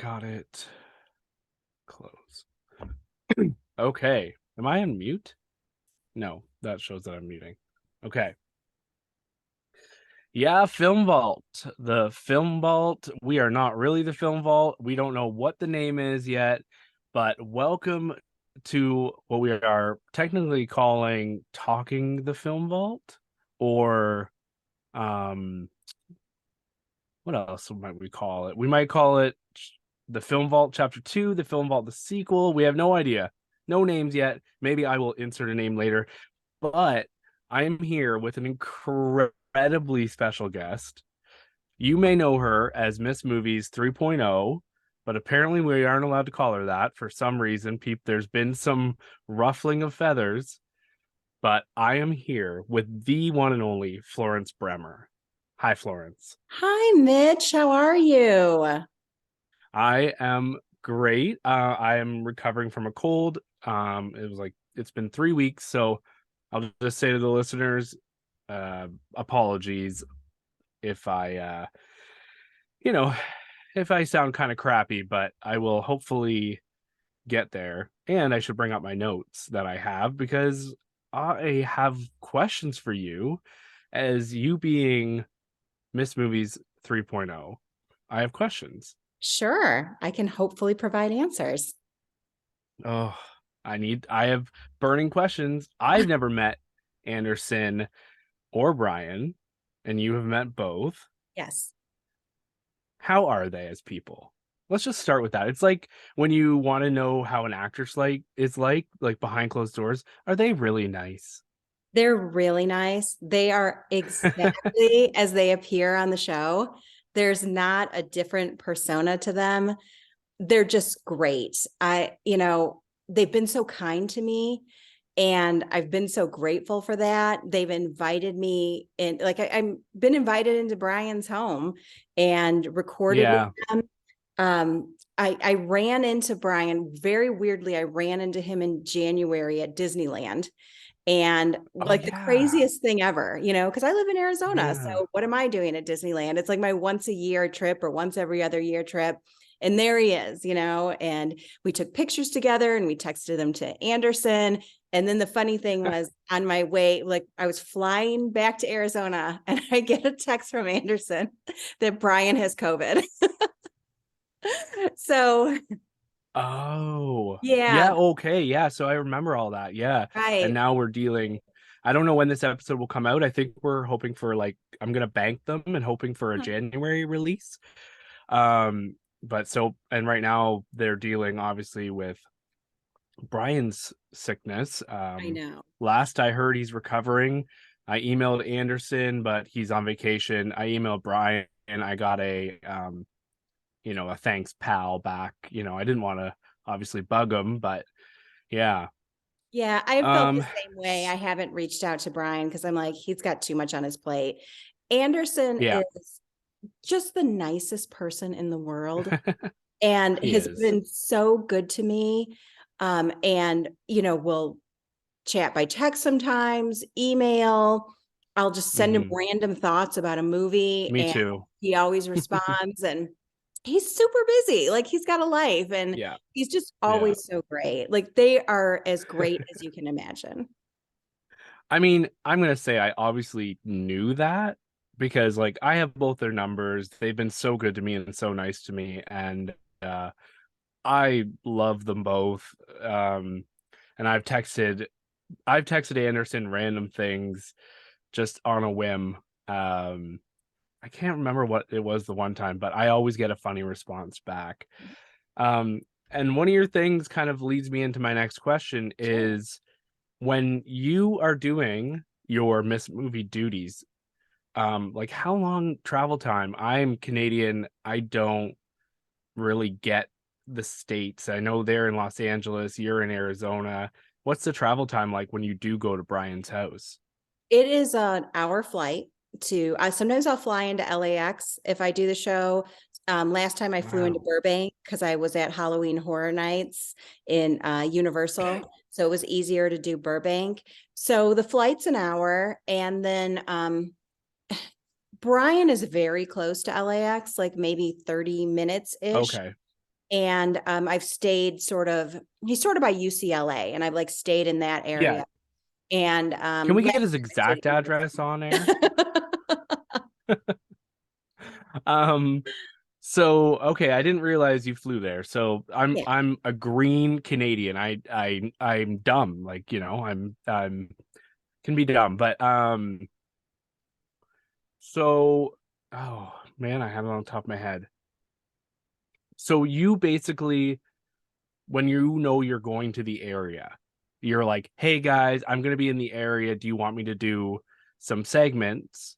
got it. Close. Okay. Am I on mute? No, that shows that I'm muting. Okay. Yeah, Film Vault. The Film Vault. We are not really the Film Vault. We don't know what the name is yet, but welcome to what we are technically calling Talking the Film Vault, or um what else might we call it? We might call it the Film Vault Chapter 2, the Film Vault the sequel. We have no idea. No names yet. Maybe I will insert a name later. But I am here with an incredibly special guest. You may know her as Miss Movies 3.0, but apparently we aren't allowed to call her that for some reason. There's been some ruffling of feathers, but I am here with the one and only Florence Bruemmer. Hi, Florence. Hi, Mitch. How are you? I am great. I am recovering from a cold. It's been 3 weeks, so I'll just say to the listeners, apologies if you know, if I sound kind of crappy, but I will hopefully get there. And I should bring up my notes that I have because I have questions for you as you being Miss Movies 3.0. I have questions. Sure, I can hopefully provide answers. Oh, I have burning questions. I've never met Anderson or Brian, and you have met both. Yes. How are they as people? Let's just start with that. It's like when you want to know how an actress is like behind closed doors, are they really nice? They're really nice. They are exactly as they appear on the show. There's not a different persona to them. They're just great. They've been so kind to me and I've been so grateful for that. They've invited me in, like I've been invited into Brian's home and recorded with Yeah. them. I ran into Brian very weirdly. I ran into him in January at Disneyland, and Oh like the yeah. craziest thing ever, because I live in Arizona. Yeah. So what am I doing at Disneyland? It's like my once a year trip or once every other year trip. And there he is, and we took pictures together and we texted them to Anderson. And then the funny thing was on my way, like I was flying back to Arizona and I get a text from Anderson that Brian has COVID. So Oh. yeah, Yeah, okay. Yeah, so I remember all that. Yeah. And right. now we're dealing. I don't know when this episode will come out. I think we're hoping for I'm gonna bank them and hoping for a January release. But so and right now they're dealing obviously with Brian's sickness. I know. Last I heard he's recovering. I emailed Anderson, but he's on vacation. I emailed Brian and I got a thanks pal back. I didn't want to obviously bug him, but yeah. Yeah, I have felt the Um same way. I haven't reached out to Brian because I'm like, he's got too much on his plate. Anderson yeah, is just the nicest person in the world and he has is. been so good to me. And, we'll chat by text sometimes, email. I'll just send him Hmm. random thoughts about a movie Me and too. he always responds. And he's super busy. Like he's got a life and Yeah. he's just Yeah. always so great. Like they are as great as you can imagine. I mean, I'm gonna say I obviously knew that because I have both their numbers. They've been so good to me and so nice to me, and I love them both. And I've texted Anderson random things just on a whim. I can't remember what it was the one time, but I always get a funny response back. Um, and one of your things kind of leads me into my next question Sure. is when you are doing your Miss Movie duties, how long travel time? I'm Canadian. I don't really get the states. I know they're in Los Angeles, you're in Arizona. What's the travel time like when you do go to Brian's house? It is an hour flight to, sometimes I'll fly into LAX if I do the show. Last time I flew into Wow. Burbank because I was at Halloween Horror Nights in Universal. So it was easier to do Burbank. So the flight's an hour. And then Brian is very close to LAX, like maybe 30 minutes ish. Okay. And I've stayed he's sort of by UCLA, and I've like stayed in that Yeah. area. And Can we last get his year I stayed exact in address on air? Universal. Um, so okay, I didn't realize you flew there. So Yeah. I'm a green Canadian. I'm dumb. Like, I'm can be dumb. But so oh man, I have it on top of my head. So you basically, when you know you're going to the area, you're like, hey guys, I'm gonna be in the area. Do you want me to do some segments?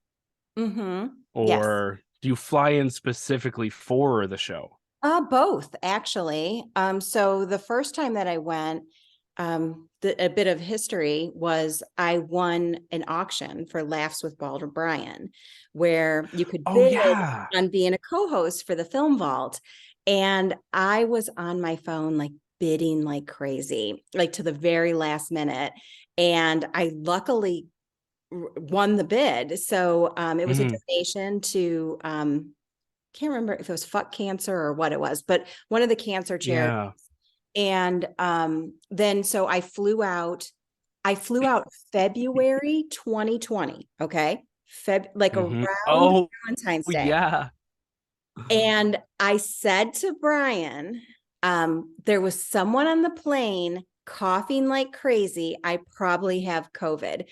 Mm-hmm. Yes. Or do you fly in specifically for the show? Both actually. So the first time that I went, a bit of history was I won an auction for Laughs with Bald O'Brien, where you could Oh bid yeah. on being a co-host for the Film Vault. And I was on my phone, like bidding like crazy, like to the very last minute. And I luckily won the bid. So it was a Mhm. donation to can't remember if it was Fuck Cancer or what it was, but one of the cancer charities. Yeah. And then so I flew out February 2020. Okay. Like around Oh Valentine's Day. yeah. And I said to Brian, there was someone on the plane coughing like crazy. I probably have COVID.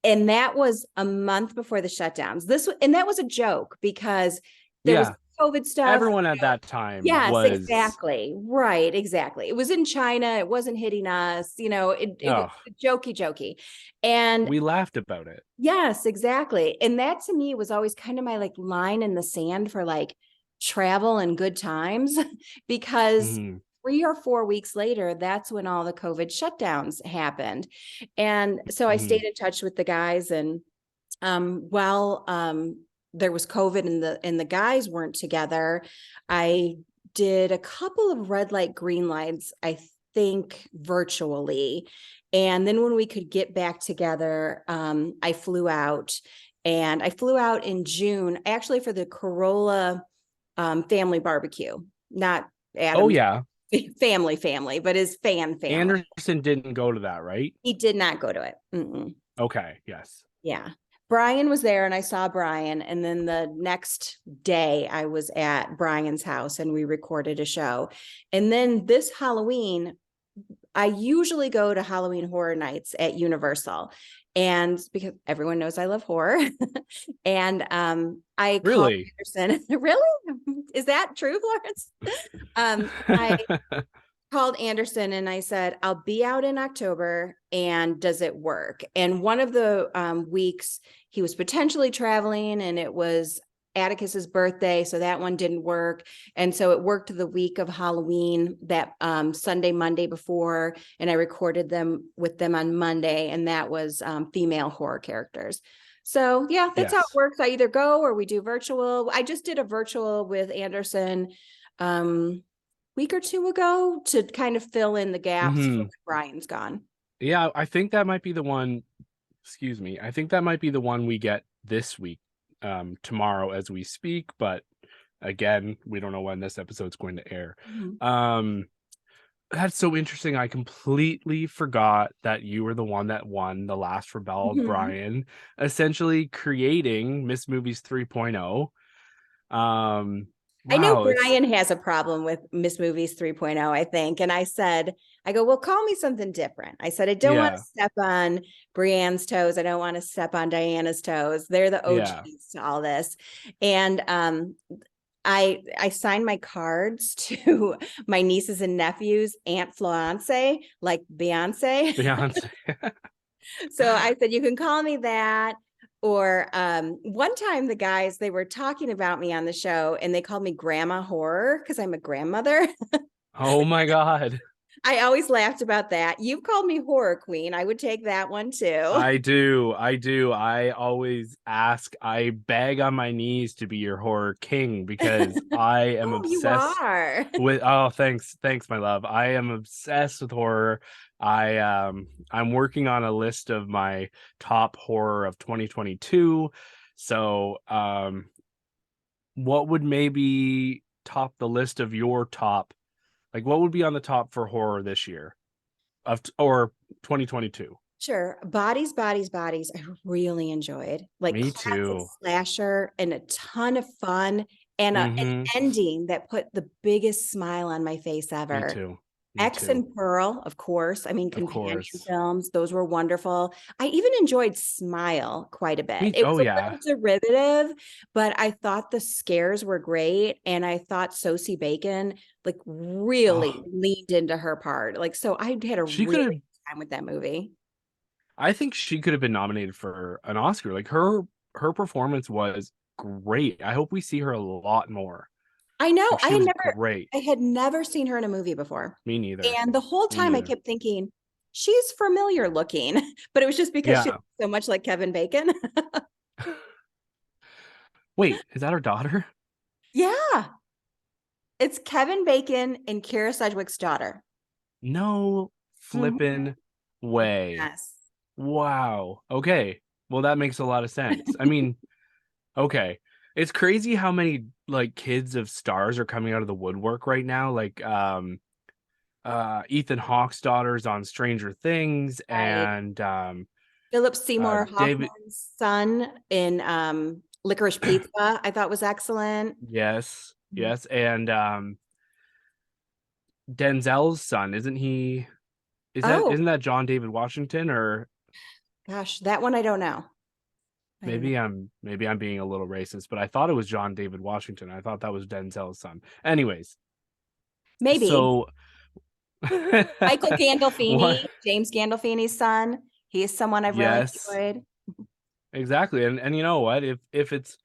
And that was a month before the shutdowns. And that was a joke because there was Yeah. COVID stuff. Everyone at that time Yes, was, exactly. Right, exactly. It was in China. It wasn't hitting us. It was oh, jokey. And we laughed about it. yes, exactly. And that to me was always kind of my like line in the sand for like travel and good times because Mhm. 3 or 4 weeks later, that's when all the COVID shutdowns happened. And so I Mhm. stayed in touch with the guys, and while there was COVID and the guys weren't together, I did a couple of red light, green lights, I think virtually. And then when we could get back together, I flew out, and I flew out in June, actually for the Corolla family barbecue, not Oh Adam's yeah. family, but his family. Anderson didn't go to that, right? He did not go to it. Mm-mm. Okay, yes. Yeah. Brian was there, and I saw Brian. And then the next day I was at Brian's house and we recorded a show. And then this Halloween, I usually go to Halloween Horror Nights at Universal. And because everyone knows I love horror. And I called Really? Anderson. Really? Is that true, Florence? I called Anderson and I said, I'll be out in October, and does it work? And one of the weeks he was potentially traveling, and it was Atticus's birthday. So that one didn't work. And so it worked the week of Halloween, that Sunday, Monday before. And I recorded them with them on Monday. And that was female horror characters. So yeah, that's how it Yes. works. I either go or we do virtual. I just did a virtual with Anderson week or two ago to kind of fill in the gaps for Hmm. when Brian's gone. Yeah, I think that might be the one. Excuse me. I think that might be the one we get this week, tomorrow as we speak. But again, we don't know when this episode's going to air. Mhm. Um, that's so interesting. I completely forgot that you were the one that won the Last Rebel, Mhm. Brian, essentially creating Miss Movies 3.0. I know Wow, it's Brian has a problem with Miss Movies 3.0, I think. And I go, well, call me something different. I said, I don't want to yeah, step on Brienne's toes. I don't want to step on Diana's toes. They're the yeah. OGs to all this. And I signed my cards to my nieces and nephews, Aunt Florence, like Beyonce. Beyonce. So I said, you can call me that. Or one time the guys, they were talking about me on the show and they called me Grandma Horror because I'm a grandmother. Oh my God. I always laughed about that. You've called me Horror Queen. I would take that one too. I do. I do. I always ask, I beg on my knees to be your horror king because I am Oh, you obsessed are. with, oh, thanks. Thanks, my love. I am obsessed with horror. I'm working on a list of my top horror of 2022. So, what would maybe top the list of your top Like, what would be on the top for horror this year or 2022? Sure. Bodies, Bodies, Bodies. I really enjoyed. Like Me classic too. slasher and a ton of fun and an Mm-hmm. ending that put the biggest smile on my face Me ever. too. Me X too. and Pearl, of course. I mean, Of companion course. films, those were wonderful. I even enjoyed Smile quite a bit. Me. It Oh was a yeah. little derivative, but I thought the scares were great. And I thought Sosie Bacon, like, really Oh, leaned into her part. Like, so I had a she really could have. good time with that movie. I think she could have been nominated for an Oscar. Like her performance was great. I hope we see her a lot more. I know. Like she was great. I had never seen her in a movie before. Me neither. And the whole Me time I neither. kept thinking, she's familiar looking, but it was just because she Yeah. looked so much like Kevin Bacon. Wait, is that her daughter? Yeah. It's Kevin Bacon and Kira Sedgwick's daughter. No Mhm. flippin' way. Yes. Wow. Okay. Well, that makes a lot of sense. I mean, okay. It's crazy how many like kids of stars are coming out of the woodwork right now. Like Ethan Hawke's daughter's on Stranger Things Right. and Philip Seymour David. Hoffman's son in Licorice Pizza, I thought was excellent. Yes. Mhm. Yes. And Denzel's son, Oh, isn't that John David Washington? Or gosh, that one I don't know. I do not. maybe I'm being a little racist, but I thought it was John David Washington. I thought that was Denzel's son. Anyways, Maybe. so Michael what? Gandolfini, James Gandolfini's son. He is someone I've really Yes, enjoyed. exactly. And you know what? If it's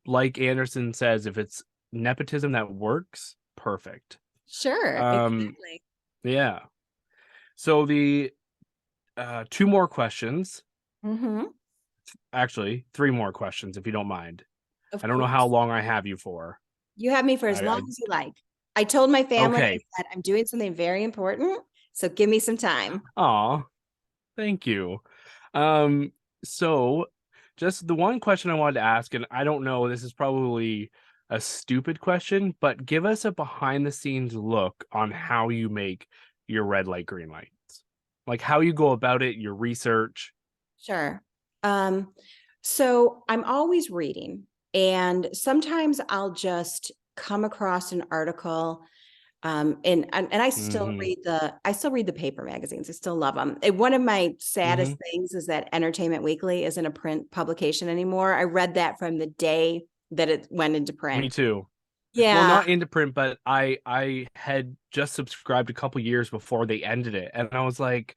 like Anderson says, if it's nepotism that works, perfect. Sure, Um, exactly. yeah. So the two more questions, Hmm. actually, three more questions, if you don't mind. Of I don't know how course. long I have you for. You have me for as long I as you like. I told my family, I okay. said, I'm doing something very important. So give me some time. Aw, thank you. Um, so just the one question I wanted to ask, and I don't know, this is probably a stupid question, but give us a behind the scenes look on how you make your red light, green lights. Like how you go about it, your research. Sure. Um, so I'm always reading, and sometimes I'll just come across an article. And Mm-hmm. I still read the paper magazines. I still love them. And one of my Mm-hmm. saddest things is that Entertainment Weekly isn't a print publication anymore. I read that from the day that it went into Me print. too. Well, Yeah. not into print, but I had just subscribed a couple years before they ended it, and I was like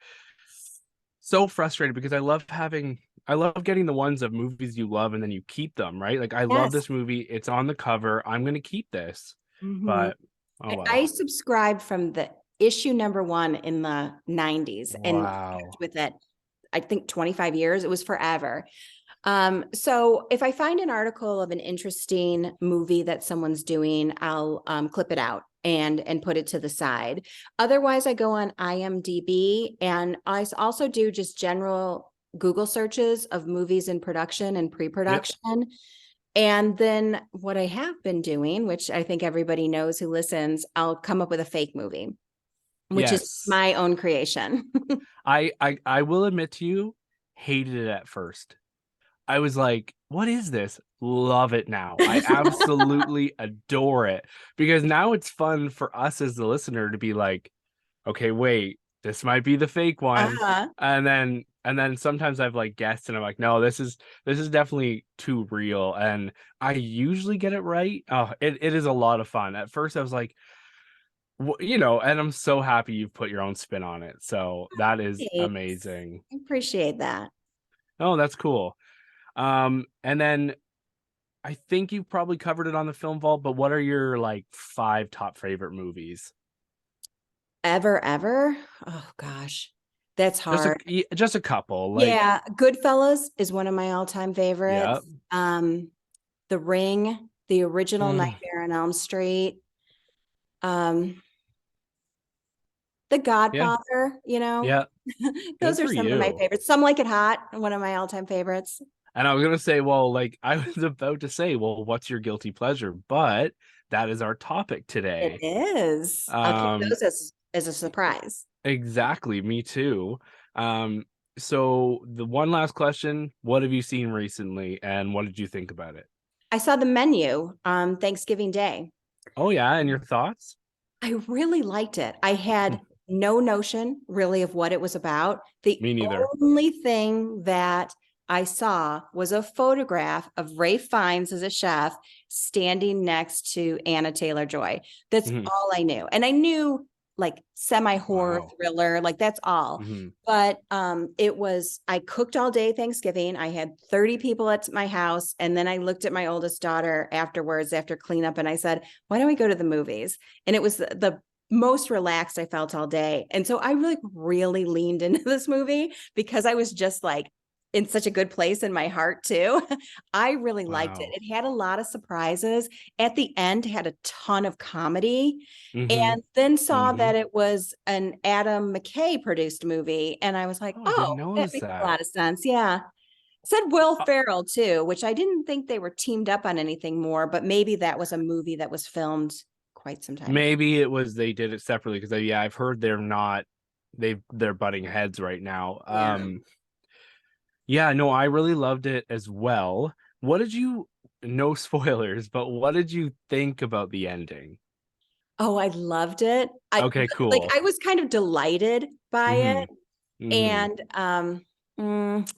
so frustrated because I love getting the ones of movies you love and then you keep them, right? Like I love Yes. this movie, it's on the cover, I'm gonna keep this. Mhm. But oh I well. subscribed from the issue number one in the 90s and kept Wow. with it, I think 25 years. It was forever. So if I find an article of an interesting movie that someone's doing, I'll clip it out and put it to the side. Otherwise, I go on IMDb and I also do just general Google searches of movies in production and Yep. pre-production. And then what I have been doing, which I think everybody knows who listens, I'll come up with a fake movie, which is Yes. my own creation. I will admit to you, hated it at first. I was like, what is this? Love it now. I absolutely adore it because now it's fun for us as the listener to be like, okay, wait, this might be the fake one. Uh-huh. And then sometimes I've like guessed and I'm like, no, this is definitely too real. And I usually get it right. Oh, it is a lot of fun. At first I was like, and I'm so happy you've put your own spin on it. So that is Thanks. amazing. I appreciate that. Oh, that's cool. And then I think you've probably covered it on the film vault, but what are your like five top favorite movies? Ever, ever? Oh gosh, that's hard. Just a couple. Like, Yeah, Goodfellas is one of my all-time yeah. favorites. The Ring, the original Mm, Nightmare on Elm Street, um, The yeah. Godfather, Yeah. Good those are for some of my you. favorites. Some Like It Hot, one of my all-time favorites. And I was gonna say, well, like I was about to say, well, what's your guilty pleasure? But that is our topic It today. is. I'll keep Um, those as a surprise. exactly, me too. Um, so the one last question, what have you seen recently and what did you think about it? I saw the menu on Thanksgiving Day. Oh yeah, and your thoughts? I really liked it. I had no notion really of what it was about. The Me neither. only thing that I saw was a photograph of Ray Fiennes as a chef standing next to Anna Taylor-Joy. That's Mhm. all I knew. And I knew like semi-horror Wow. thriller, like that's all. Mhm. But it was, I cooked all day Thanksgiving. I had 30 people at my house. And then I looked at my oldest daughter afterwards after cleanup and I said, why don't we go to the movies? And it was the most relaxed I felt all day. And so I really leaned into this movie because I was just like in such a good place in my heart too. I really liked it. Wow. It had a lot of surprises. At the end, had a ton of comedy. Mhm. And then saw that Mhm. it was an Adam McKay produced movie. And I was like, Oh, I oh, didn't that notice makes a lot that. of sense. Yeah. Said Will Uh, Ferrell too, which I didn't think they were teamed up on anything more, but maybe that was a movie that was filmed quite some time ago. maybe it was they did it separately because yeah, I've heard they're butting heads right now. Yeah. Yeah, no, I really loved it as well. What did you, no spoilers, but what did you think about the ending? Oh, I loved it. I Okay, like cool. I was kind of delighted by Mm-hmm. it. Mm-hmm. And mm,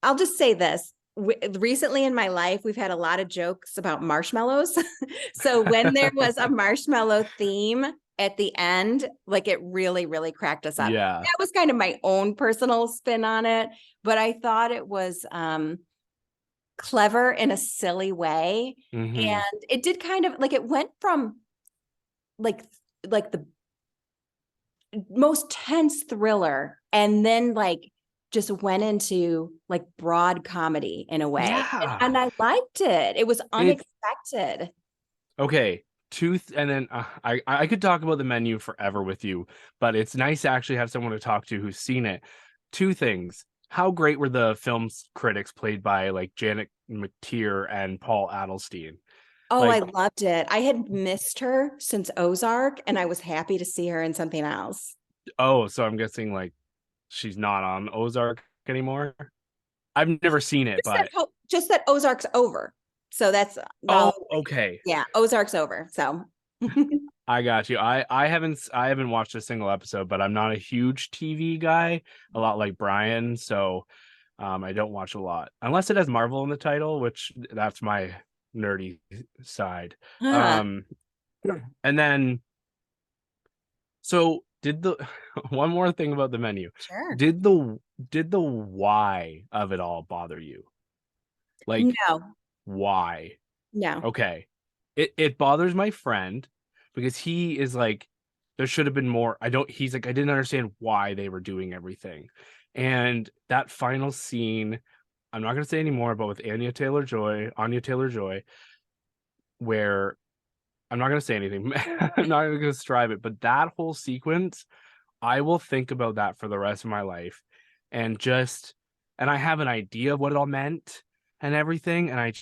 I'll just say this. Recently in my life, we've had a lot of jokes about marshmallows. So when there was a marshmallow theme at the end, like it really cracked us up. Yeah. That was kind of my own personal spin on it, but I thought it was clever in a silly way. Mm-hmm. And it did kind of like it went from like the most tense thriller and then like just went into like broad comedy in a way. Yeah. And I liked it. It was It unexpected. okay. And then I could talk about the menu forever with you, but it's nice to actually have someone to talk to who's seen it. Two things. How great were the film's critics played by like Janet McTeer and Paul Adelstein? Oh, I Like, loved it. I had missed her since Ozark and I was happy to see her in something else. oh, so I'm guessing like she's not on Ozark anymore. I've never seen it, but Just that Ozark's over. So that's oh, well, okay. yeah, Ozark's over. So I got you. I haven't watched a single episode, but I'm not a huge TV guy, a lot like Brian, so I don't watch a lot unless it has Marvel in the title, which that's my nerdy side. huh, Um and then so did the one more thing about the menu. sure. Did the why of it all bother you? Like No, why? no. Okay. It bothers my friend because he is like, there should have been more. He's like, I didn't understand why they were doing everything. And that final scene, I'm not gonna say anymore, but with Anya Taylor-Joy, where I'm not gonna say anything. I'm not gonna describe it, but that whole sequence, I will think about that for the rest of my life. And just and I have an idea of what it all meant and everything, and I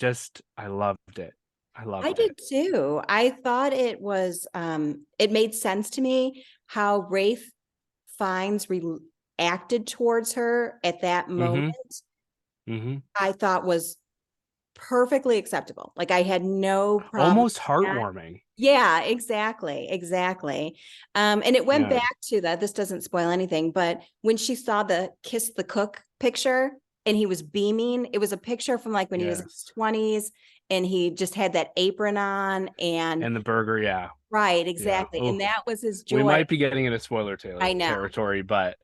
loved it. I I loved did it. too. I thought it was it made sense to me how Rafe Fiennes reacted towards her at that moment. Mm-hmm. Mm-hmm. I thought was perfectly acceptable. Like I had no problem Almost with that. heartwarming. Yeah, exactly. And it went Yeah. back to that. This doesn't spoil anything, but when she saw the kiss the cook picture and he was beaming, it was a picture from like when he was in his Yes. 20s and he just had that apron on and And the burger, yeah. right, Yeah. exactly. Oh, And that was his we joy. might be getting into spoiler I know. territory, but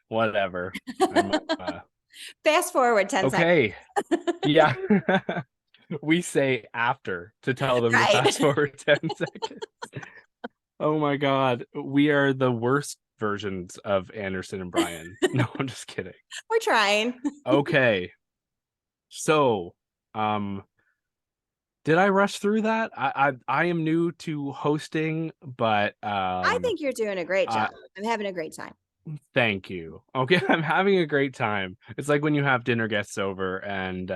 whatever. I'm Fast forward 10 seconds. okay. Yeah. We say after to tell them to Right. fast forward 10 seconds. Oh my God. We are the worst versions of Anderson and Brian. No, I'm just kidding. We're trying. Okay. So, um, did I rush through that? I am new to hosting, but I think you're doing a great I job. I'm having a great time. thank you. Okay, I'm having a great time. It's like when you have dinner guests over and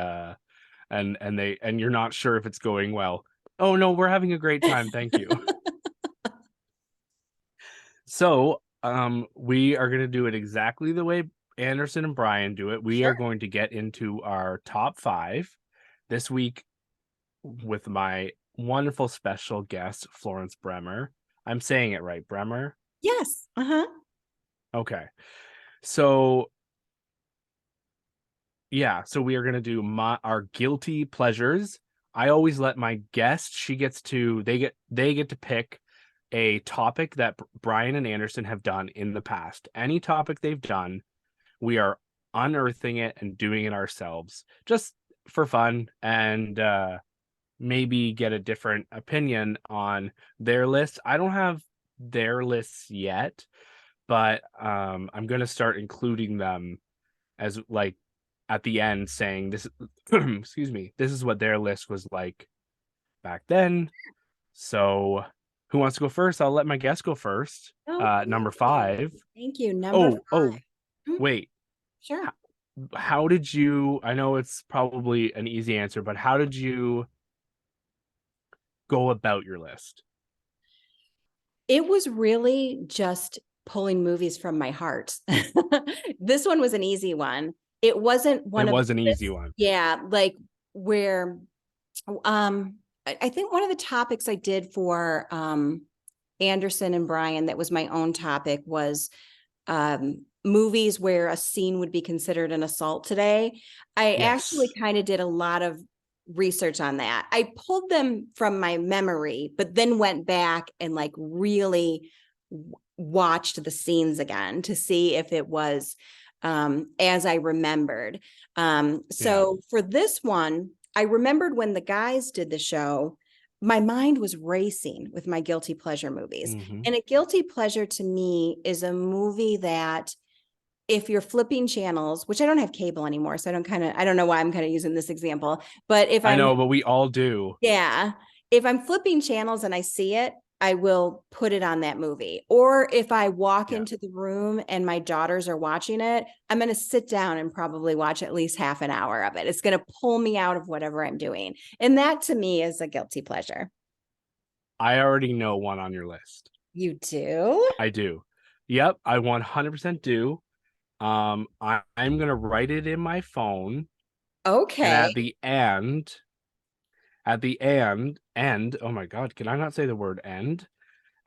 you're not sure if it's going well. Oh no, we're having a great time. Thank you. So, we are going to do it exactly the way Anderson and Brian do it. We are Sure. going to get into our top five this week with my wonderful special guest, Florence Bruemmer. I'm saying it right, Bruemmer. Yes. Uh-huh. Okay. So, yeah, so we are going to do our guilty pleasures. I always let my guest, they get to pick a topic that Brian and Anderson have done in the past. Any topic they've done, we are unearthing it and doing it ourselves just for fun, and maybe get a different opinion on their list. I don't have their lists yet, but I'm going to start including them as like at the end, saying this excuse me, this is what their list was like back then. So who wants to go first? I'll let my guest go first. Number Okay. five. Thank you. Number Oh, five. Mm, wait. sure. How did you, I know it's probably an easy answer, but how did you go about your list? It was really just pulling movies from my heart. This one was an easy one. It wasn't It one of was an easy this, one. yeah, like where I think one of the topics I did for Anderson and Brian that was my own topic was movies where a scene would be considered an assault today. I actually Yes. kind of did a lot of research on that. I pulled them from my memory, but then went back and like really watched the scenes again to see if it was as I remembered. Yeah. So for this one, I remembered when the guys did the show, my mind was racing with my guilty pleasure movies. Hmm. And a guilty pleasure to me is a movie that if you're flipping channels, which I don't have cable anymore, so I don't know why I'm kind of using this example, but if I I'm, know, but we all do. yeah, if I'm flipping channels and I see it, I will put it on that movie. Or if I walk Yeah. into the room and my daughters are watching it, I'm going to sit down and probably watch at least half an hour of it. It's going to pull me out of whatever I'm doing. And that to me is a guilty pleasure. I already know one on your list. You do? I do. Yep, I 100% do. I'm gonna write it in my phone, and Okay. at the end, oh my God, can I not say the word end?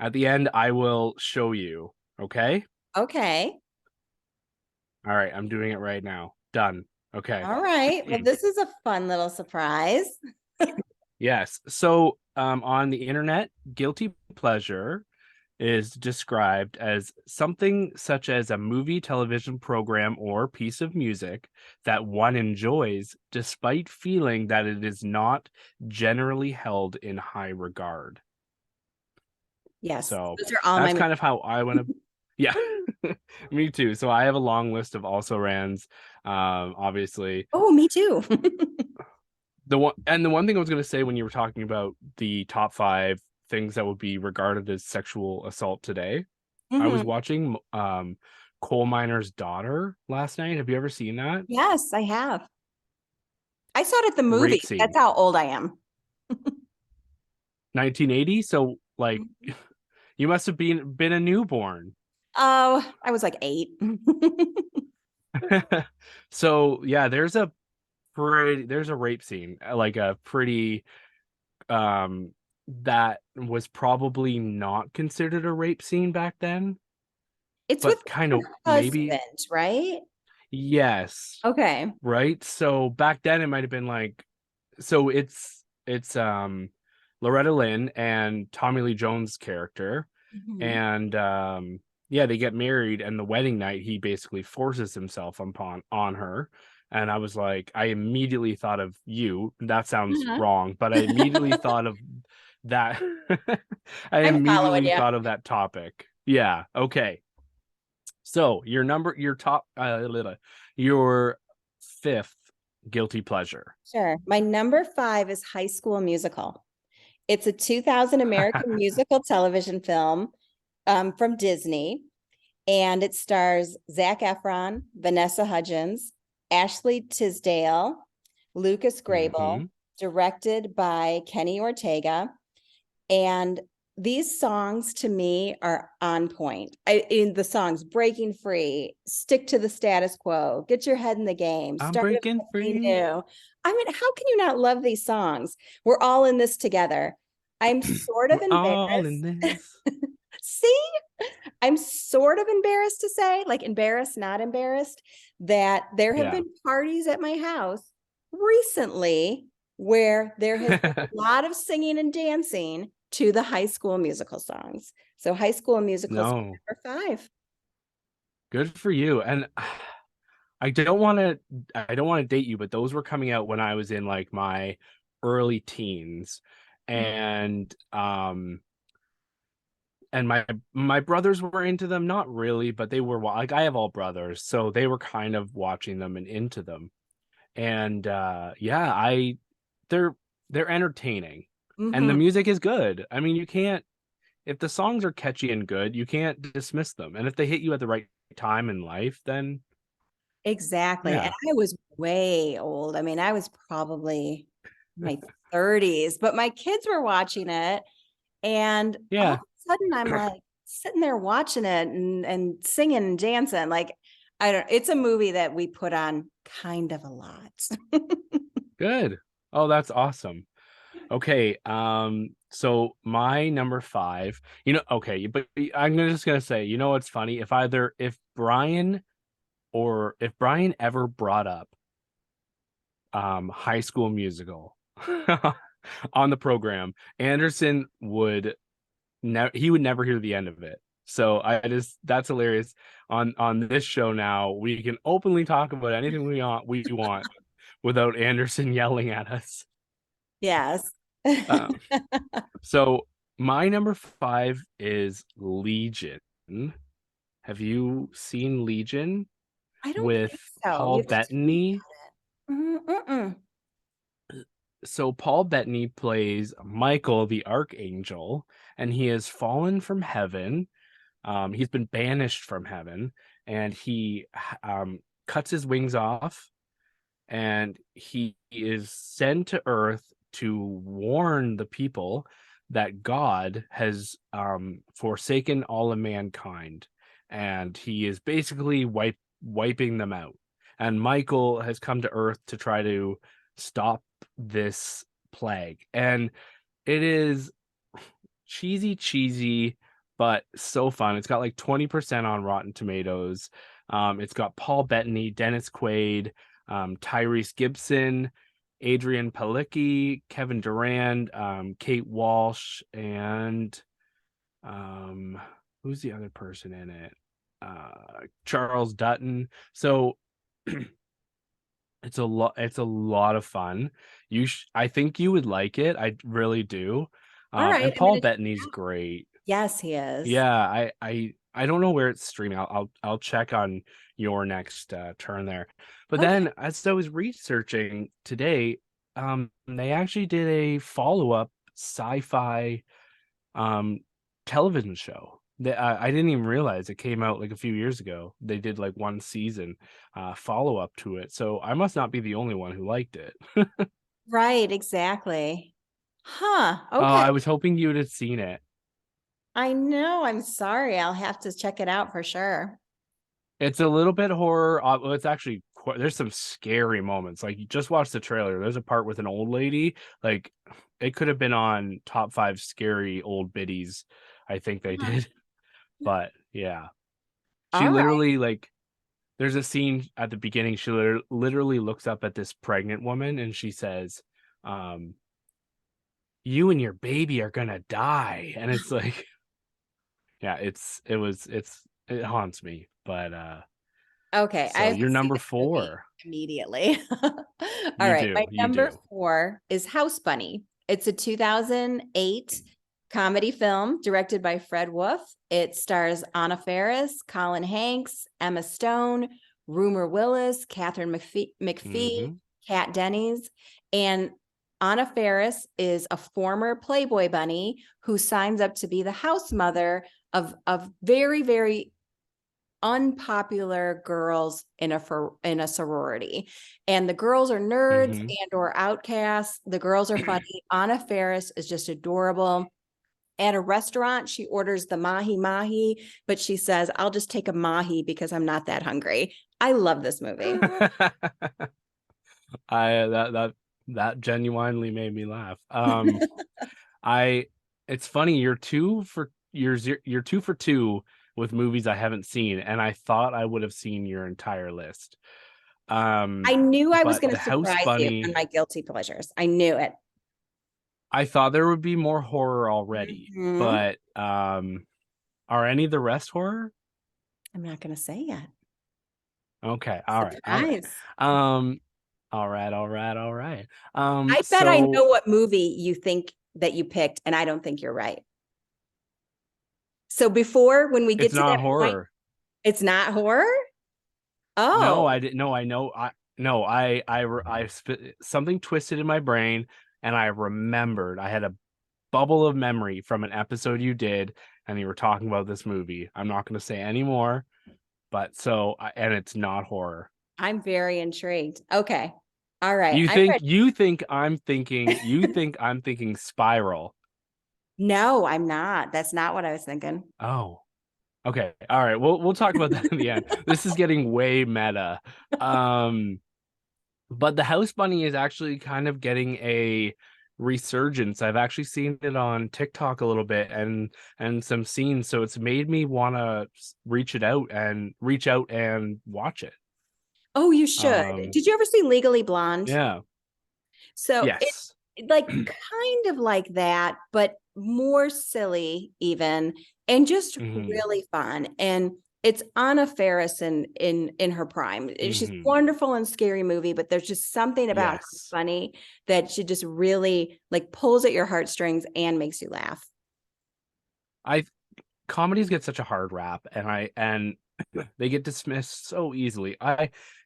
At the end, I will show you. Okay? Okay. All right, I'm doing it right now. Done. Okay. All right. Well, this is a fun little surprise. Yes. So, on the internet, guilty pleasure is described as something such as a movie, television program, or piece of music that one enjoys despite feeling that it is not generally held in high regard. Yes, So those are all my that's movies. kind of how I want to. Yeah, me too. So I have a long list of also rans. Obviously, Oh, me too. the one thing I was going to say when you were talking about the top five things that would be regarded as sexual assault today, I was Mhm. watching Coal Miner's Daughter last night. Have you ever seen that? Yes, I have. I saw it at the Rape movie. That's scene. how old I am. 1980, so like you must have been a newborn. Oh, I was like 8. So yeah, there's a rape scene, like a pretty um that was probably not considered a rape scene back then, It's with but kind of her maybe. husband, right? Yes. Okay. Right? So back then it might have been like, so it's Loretta Lynn and Tommy Lee Jones' character, Mhm. and yeah, they get married, and the wedding night he basically forces himself upon on her. And I was like, I immediately thought of you. That sounds Uh-huh. wrong, but I immediately thought of that. I I'm following immediately you. thought of that topic. Yeah, okay. So your fifth guilty pleasure. Sure. My number 5 is High School Musical. It's a 2000 American musical television film from Disney, and it stars Zac Efron, Vanessa Hudgens, Ashley Tisdale, Lucas Grabel, Hmm. directed by Kenny Ortega. And these songs to me are on point. In the songs Breaking Free, Stick to the Status Quo, Get Your Head in the Game, I'm Start breaking Something free. New. I mean, how can you not love these songs? We're all in this together. I'm sort of We're all in embarrassed. this. See, I'm sort of embarrassed to say, like embarrassed, not embarrassed, that there have Yeah. been parties at my house recently where there has been a lot of singing and dancing to the High School Musical songs. So High School Musicals No, number 5. good for you. And I don't want to date you, but those were coming out when I was in like my early teens. And my brothers were into them, not really, but they were like, I have all brothers, so they were kind of watching them and into them. And yeah, I they're they're entertaining. And the Mm-hmm. music is good. I mean, you can't, if the songs are catchy and good, you can't dismiss them. And if they hit you at the right time in life, then Exactly. And yeah. I was way old. I mean, I was probably my 30s, but my kids were watching it. And all of Yeah, a sudden, I'm like sitting there watching it and singing and dancing. Like, I don't, it's a movie that we put on kind of a lot. good. Oh, that's awesome. Okay, so my number 5, okay, but just gonna say, what's funny? If Brian ever brought up High School Musical on the program, Anderson would he would never hear the end of it. So that's hilarious. On this show now, we can openly talk about anything we want without Anderson yelling at us. Yes. Um, so my number 5 is Legion. Have you seen Legion I don't with think so. Paul You have to tell me Bettany? about it. Mm-mm. So Paul Bettany plays Michael the Archangel, and he has fallen from heaven. He's been banished from heaven, and he cuts his wings off, and he is sent to Earth to warn the people that God has forsaken all of mankind, and he is basically wiping them out. And Michael has come to Earth to try to stop this plague, and it is cheesy, but so fun. It's got like 20% on Rotten Tomatoes. It's got Paul Bettany, Dennis Quaid, Tyrese Gibson, Adrian Palicki, Kevin Durand, Kate Walsh, and um, who's the other person in it? Charles Dutton. So it's a lot of fun. I think you would like it. I really do. All right. And I'm Paul going to check Bettany's it out. great. Yes, he is. Yeah, I don't know where it's streaming. I'll check on your next turn there. But Okay. then as I was researching today, they actually did a follow-up sci-fi um television show. I didn't even realize it came out like a few years ago. They did like one season follow-up to it. So I must not be the only one who liked it. Right. Exactly. Huh. Okay. I was hoping you'd have seen it. I know. I'm sorry. I'll have to check it out for sure. It's a little bit horror. Well, it's actually there's some scary moments. Like you just watch the trailer. There's a part with an old lady. Like it could have been on top 5 scary old biddies. I think they Huh. did. But yeah, she All right. literally like there's a scene at the beginning. She literally looks up at this pregnant woman and she says, um, "You and your baby are gonna die." And it's like, yeah, it haunts me. But Okay. I so will you're see number the movie 4. immediately. All You right. My do. You number do. 4 is House Bunny. It's a 2008 comedy film directed by Fred Wolf. It stars Anna Faris, Colin Hanks, Emma Stone, Rumor Willis, Catherine McPhee, Hmm. Kat Dennings. And Anna Faris is a former Playboy bunny who signs up to be the house mother of very, very unpopular girls in a sorority, and the girls are nerds Mm-hmm. and or outcasts. The girls are funny. Anna Faris is just adorable. At a restaurant, she orders the mahi mahi, but she says, "I'll just take a mahi because I'm not that hungry." I love this movie. I that genuinely made me laugh. I it's funny, you're 2 for 2 with movies I haven't seen, and I thought I would have seen your entire list. I knew I was But going the to House surprise you on Bunny, my guilty pleasures. I knew it. I thought there would be more horror already, Mhm. but are any of the rest horror? I'm not going to say yet. Okay, all right. Surprise. Um, all right. I bet I know So what movie you think that you picked, and I don't think you're right. So before, when we get it's to not that point, horror. it's not horror? No, Oh, I didn't. No, I know. No, something twisted in my brain, and I remembered. I had a bubble of memory from an episode you did, and you were talking about this movie. I'm not going to say any more, but and it's not horror. I'm very intrigued. Okay. All right. I'm ready. You think I'm thinking Spiral. No, I'm not. That's not what I was thinking. Oh, okay. All right. We'll talk about that in the end. This is getting way meta. Um, but the House Bunny is actually kind of getting a resurgence. I've actually seen it on TikTok a little bit and some scenes, so it's made me want to reach out and watch it. Oh, you should. Um, Did you ever see Legally Blonde? yeah. So Yes. like kind of like that, but more silly even, and just Hmm. really fun. And it's Anna Faris in her prime. She's Hmm. wonderful in Scary Movie, but there's just something about her Yes. funny that she just really like pulls at your heartstrings and makes you laugh. I Comedies get such a hard rap, and they get dismissed so easily.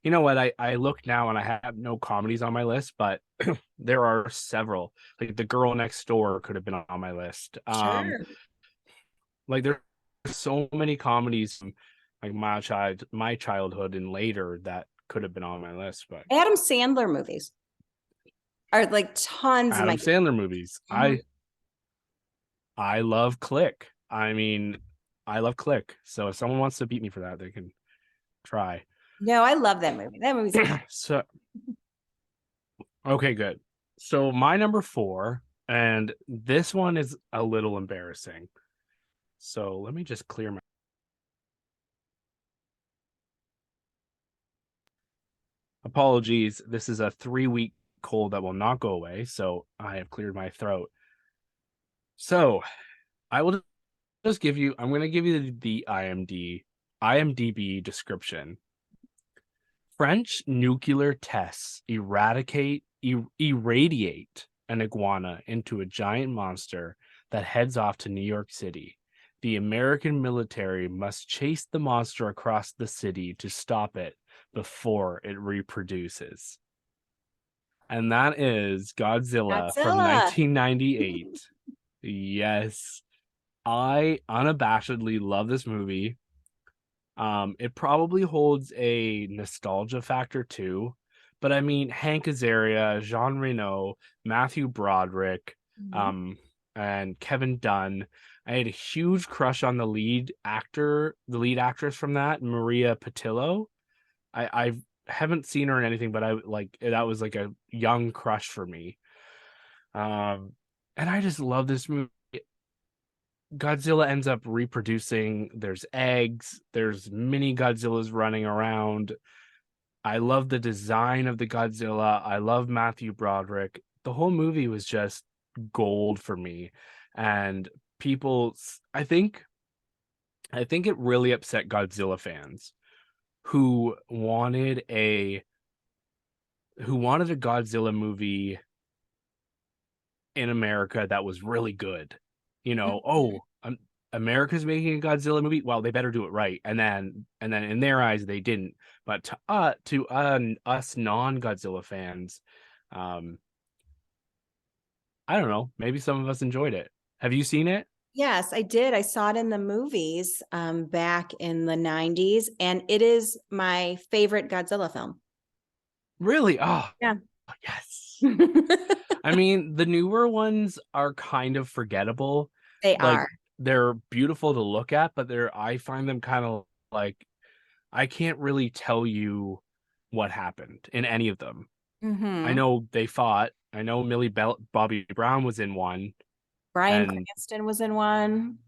You know what? I look now and I have no comedies on my list, but there are several. Like The Girl Next Door could have been on my list. Sure. Like there's so many comedies from like my childhood and later that could have been on my list, but Adam Sandler movies are like tons of Adam my. Sandler movies. Mhm. I love Click. I mean, I love Click. So if someone wants to beat me for that, they can try. No, I love that movie. That movie's fun. So okay, good. So my number 4, and this one is a little embarrassing. So let me just clear my apologies. This is a 3-week cold that will not go away, so I have cleared my throat. So I will just give you. I'm going to give you the IMDb description. French nuclear tests irradiate an iguana into a giant monster that heads off to New York City. The American military must chase the monster across the city to stop it before it reproduces. And that is Godzilla from Godzilla. 1998. Yes, I unabashedly love this movie. It probably holds a nostalgia factor too, but I mean Hank Azaria, Jean Reno, Matthew Broderick, Mhm. um, and Kevin Dunn. I had a huge crush on the lead actress from that, Maria Patillo. I haven't seen her in anything, but I like that was like a young crush for me. Um, and I just love this movie. Godzilla ends up reproducing. There's eggs, there's mini Godzillas running around. I love the design of the Godzilla. I love Matthew Broderick. The whole movie was just gold for me. And people, I think it really upset Godzilla fans who wanted a Godzilla movie in America that was really good. Mhm. America's making a Godzilla movie. Well, they better do it right. And then in their eyes, they didn't. But to us non-Godzilla fans, um, I don't know. Maybe some of us enjoyed it. Have you seen it? Yes, I did. I saw it in the movies back in the 90s, and it is my favorite Godzilla film. Really? Oh, Yeah. yes. I mean, the newer ones are kind of forgettable. They Like are. they're beautiful to look at, but I find them kind of like I can't really tell you what happened in any of them. I Hmm. know they fought. I know Bobby Brown was in one, Bryan and Cranston was in one.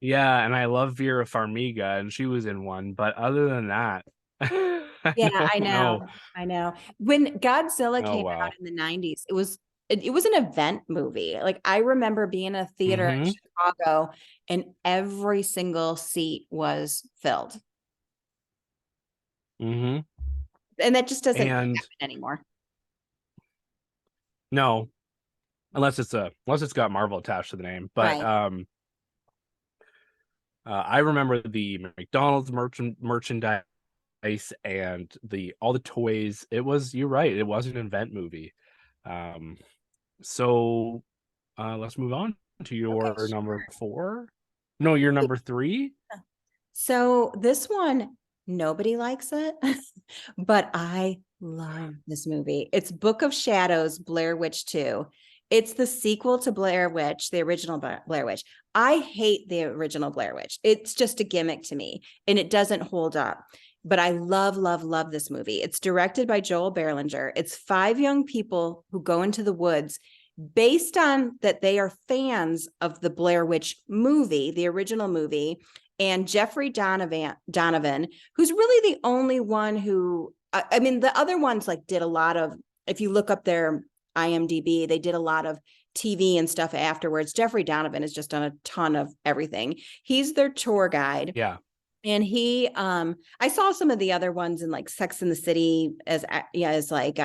yeah, and I love Vera Farmiga, and she was in one. But other than that, I Yeah, I don't know. know. I know. When Godzilla Oh came out well. in the 90s, it was an event movie. Like I remember being in a theater in Mm-hmm. Chicago and every single seat was filled. Mm-hmm. And that just doesn't And happen anymore. no, unless it's got Marvel attached to the name. But Right. I remember the McDonald's merchandise and the all the toys. It was, you're right, it was an event movie. Um, so let's move on to Okay, your number sure. four. No, your number three. So this one, nobody likes it, but I love this movie. It's Book of Shadows, Blair Witch 2. It's the sequel to Blair Witch, the original Blair Witch. I hate the original Blair Witch. It's just a gimmick to me and it doesn't hold up. But I love, love, love this movie. It's directed by Joel Berlinger. It's five young people who go into the woods based on that they are fans of the Blair Witch movie, the original movie, and Jeffrey Donovan, who's really the only one who, I mean, the other ones like did a lot of, if you look up their IMDb, they did a lot of TV and stuff afterwards. Jeffrey Donovan has just done a ton of everything. He's their tour guide. Yeah, And I saw some of the other ones in like Sex in the City as, yeah, as like,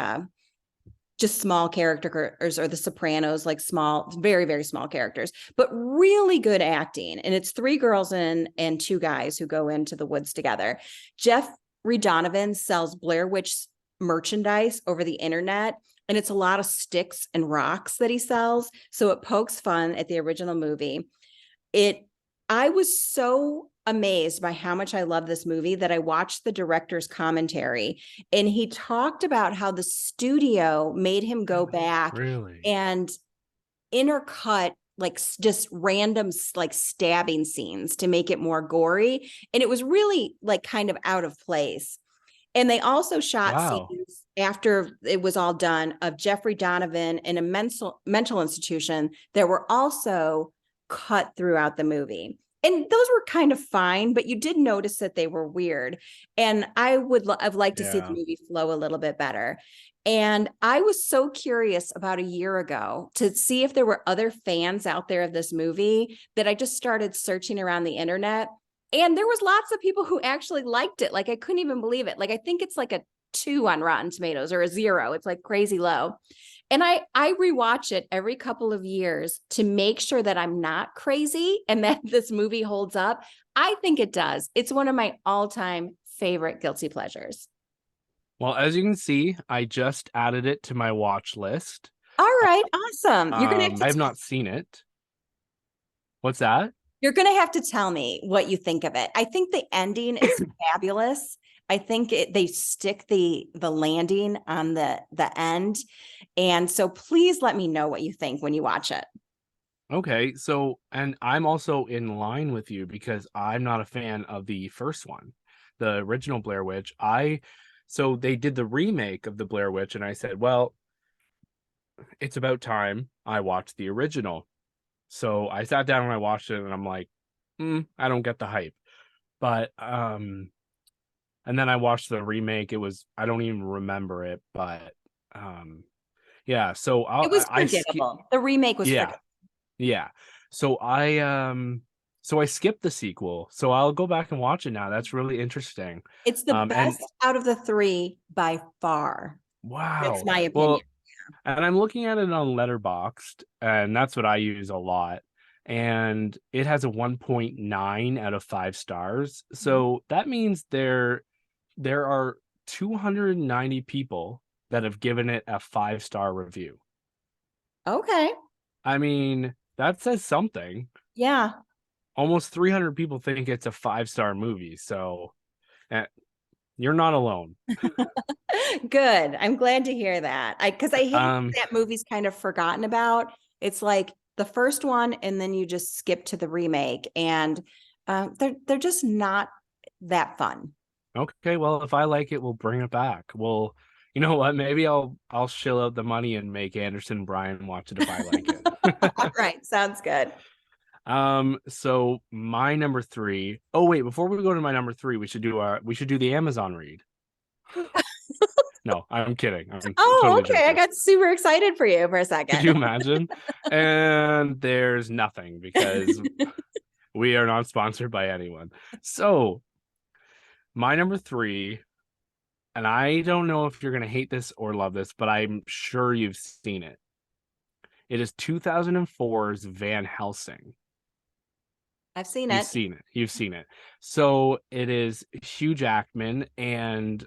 just small characters, or the Sopranos, like small, very, very small characters, but really good acting. And it's three girls and two guys who go into the woods together. Jeffrey Donovan sells Blair Witch merchandise over the internet. And it's a lot of sticks and rocks that he sells. So it pokes fun at the original movie. It I was so amazed by how much I love this movie that I watched the director's commentary, and he talked about how the studio made him go back really. and intercut like just random like stabbing scenes to make it more gory, and it was really like kind of out of place. And they also shot Wow. scenes after it was all done of Jeffrey Donovan in a mental institution that were also cut throughout the movie. And those were kind of fine, but you did notice that they were weird. And I've liked to see the Yeah. movie flow a little bit better. And I was so curious about a year ago to see if there were other fans out there of this movie that I just started searching around the internet, and there was lots of people who actually liked it. Like I couldn't even believe it. Like I think it's like a 2 on Rotten Tomatoes or a 0. It's like crazy low. And I rewatch it every couple of years to make sure that I'm not crazy and that this movie holds up. I think it does. It's one of my all-time favorite guilty pleasures. Well, as you can see, I just added it to my watch list. All right, awesome. I have not seen it. What's that? You're going to have to tell me what you think of it. I think the ending is fabulous. I think they stick the landing on the end. And so please let me know what you think when you watch it. Okay, so and I'm also in line with you because I'm not a fan of the first one, the original Blair Witch. So they did the remake of the Blair Witch, and I said, well, it's about time I watched the original. So I sat down and I watched it, and I'm like, I don't get the hype. But and then I watched the remake. I don't even remember it, but um, yeah. So It was forgettable. The remake was yeah, forgettable. yeah. So I skipped the sequel. So I'll go back and watch it now. That's really interesting. It's the And best out of the three by far. That's wow. my opinion. Well, and I'm looking at it on Letterboxd, and that's what I use a lot. And it has a 1.9 out of 5 stars. So that means there are 290 people that have given it a 5-star review. Okay. I mean, that says something. Yeah. Almost 300 people think it's a 5-star movie. So uh, you're not alone. Good. I'm glad to hear that. Because I hate Um, that movie's kind of forgotten about. It's like the first one, and then you just skip to the remake, and they're just not that fun. okay, well, if I like it, we'll bring it back. Well, you know what? Maybe I'll shill out the money and make Anderson and Brian watch it if I like All it. right, sounds good. So my number three. Oh wait, before we go to my number three, we should do the Amazon read. No, I'm kidding. I'm Oh, totally okay. I joking. got super excited for you for a Could second. you imagine? And there's nothing because we are not sponsored by anyone. So my number three, and I don't know if you're gonna hate this or love this, but I'm sure you've seen it. It is 2004's Van Helsing. I've seen You've it. seen it. You've seen it. So it is Hugh Jackman and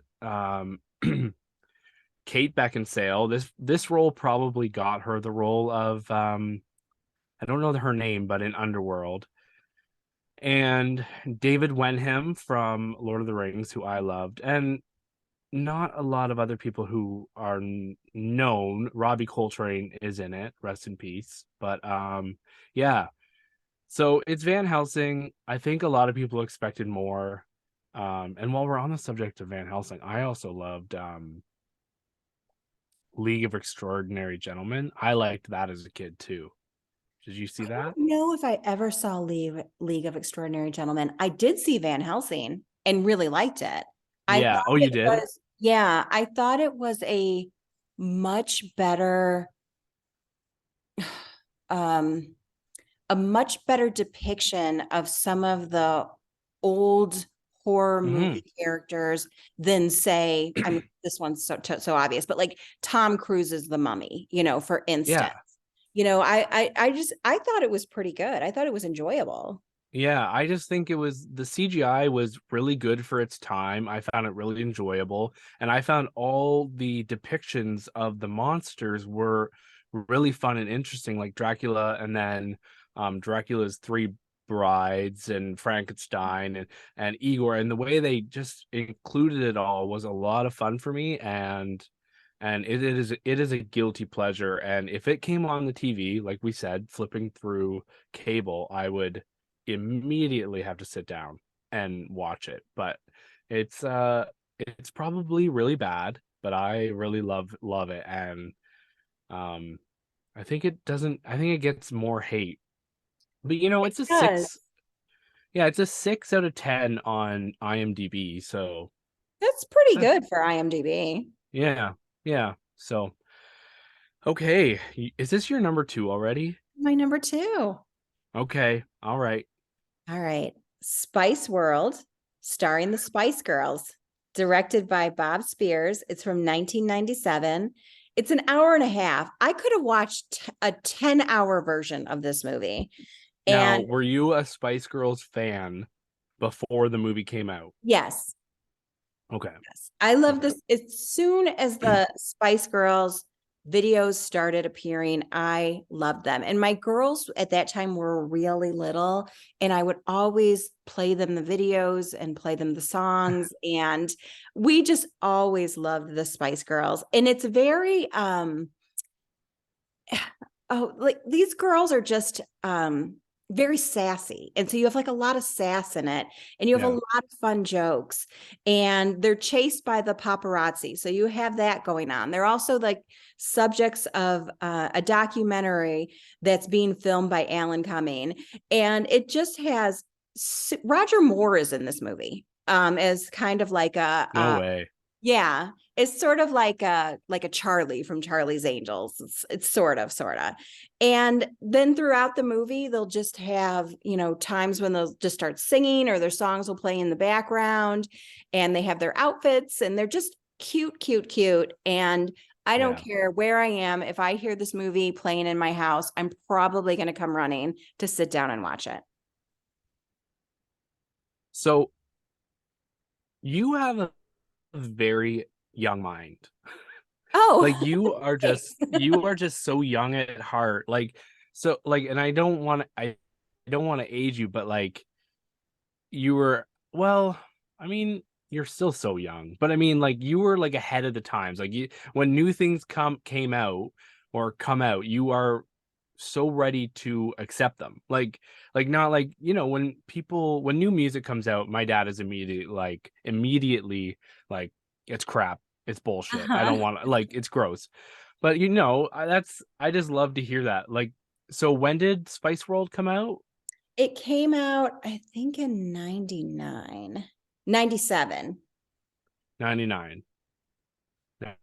Kate Beckinsale. This role probably got her the role of I don't know her name, but in Underworld. And David Wenham from Lord of the Rings, who I loved, and not a lot of other people who are known. Robbie Coltrane is in it, rest in peace. But yeah. So it's Van Helsing. I think a lot of people expected more. And while we're on the subject of Van Helsing, I also loved League of Extraordinary Gentlemen. I liked that as a kid too. Did you see I that? don't know if I ever saw League of Extraordinary Gentlemen. I did see Van Helsing and really liked it. I thought Yeah. Oh, you it did? was, yeah, I thought it was much better, um, a much better depiction of some of the old horror Hmm. movie characters than say, I mean, this one's so obvious, but like Tom Cruise's The Mummy, for instance. Yeah. I thought it was pretty good. I thought it was enjoyable. Yeah, I just think it was the CGI was really good for its time. I found it really enjoyable, and I found all the depictions of the monsters were really fun and interesting, like Dracula and then Dracula's three brides and Frankenstein and Igor, and the way they just included it all was a lot of fun for me, and it is a guilty pleasure. And if it came on the TV, like we said, flipping through cable, I would immediately have to sit down and watch it. But it's probably really bad, but I really love it. And um I think it gets more hate. But It it's a does. 6. Yeah, it's a 6 out of 10 on IMDb. So That's pretty that's good for IMDb. yeah. Yeah. So okay, is this your number 2 already? My number two. Okay. All right. All right. Spice World, starring the Spice Girls, directed by Bob Spears. It's from 1997. It's an hour and a half. I could have watched a 10-hour version of this movie. Now, And were you a Spice Girls fan before the movie came out? yes, Okay. yes, I love Okay. this. As soon as the Spice Girls videos started appearing, I loved them. And my girls at that time were really little, and I would always play them the videos and play them the songs. And we just always loved the Spice Girls. And it's very oh, like these girls are just very sassy. And so you have like a lot of sass in it, and you have a Yeah. lot of fun jokes, and they're chased by the paparazzi. So you have that going on. They're also like subjects of a documentary that's being filmed by Alan Cumming. And it just has Roger Moore is in this movie as kind of like No way. yeah, it's sort of like a Charlie from Charlie's Angels. It's sort of. And then throughout the movie, they'll just have, times when they'll just start singing or their songs will play in the background, and they have their outfits and they're just cute, cute, cute. And I don't Yeah. care where I am. If I hear this movie playing in my house, I'm probably going to come running to sit down and watch it. So you have a very young mind. Oh, Like you are just so young at heart. Like so like and I don't want I don't want to age you, but like you were, well, I mean, you're still so young, but I mean, like you were like ahead of the times. Like you, when new things came out or come out, you are so ready to accept them. Like not like, when new music comes out, my dad is immediately like, it's crap, it's bullshit. I Uh-huh. don't want to, like, it's gross. But I just love to hear that. Like, so when did Spice World come out? It came out, I think, in 99, 97, 99.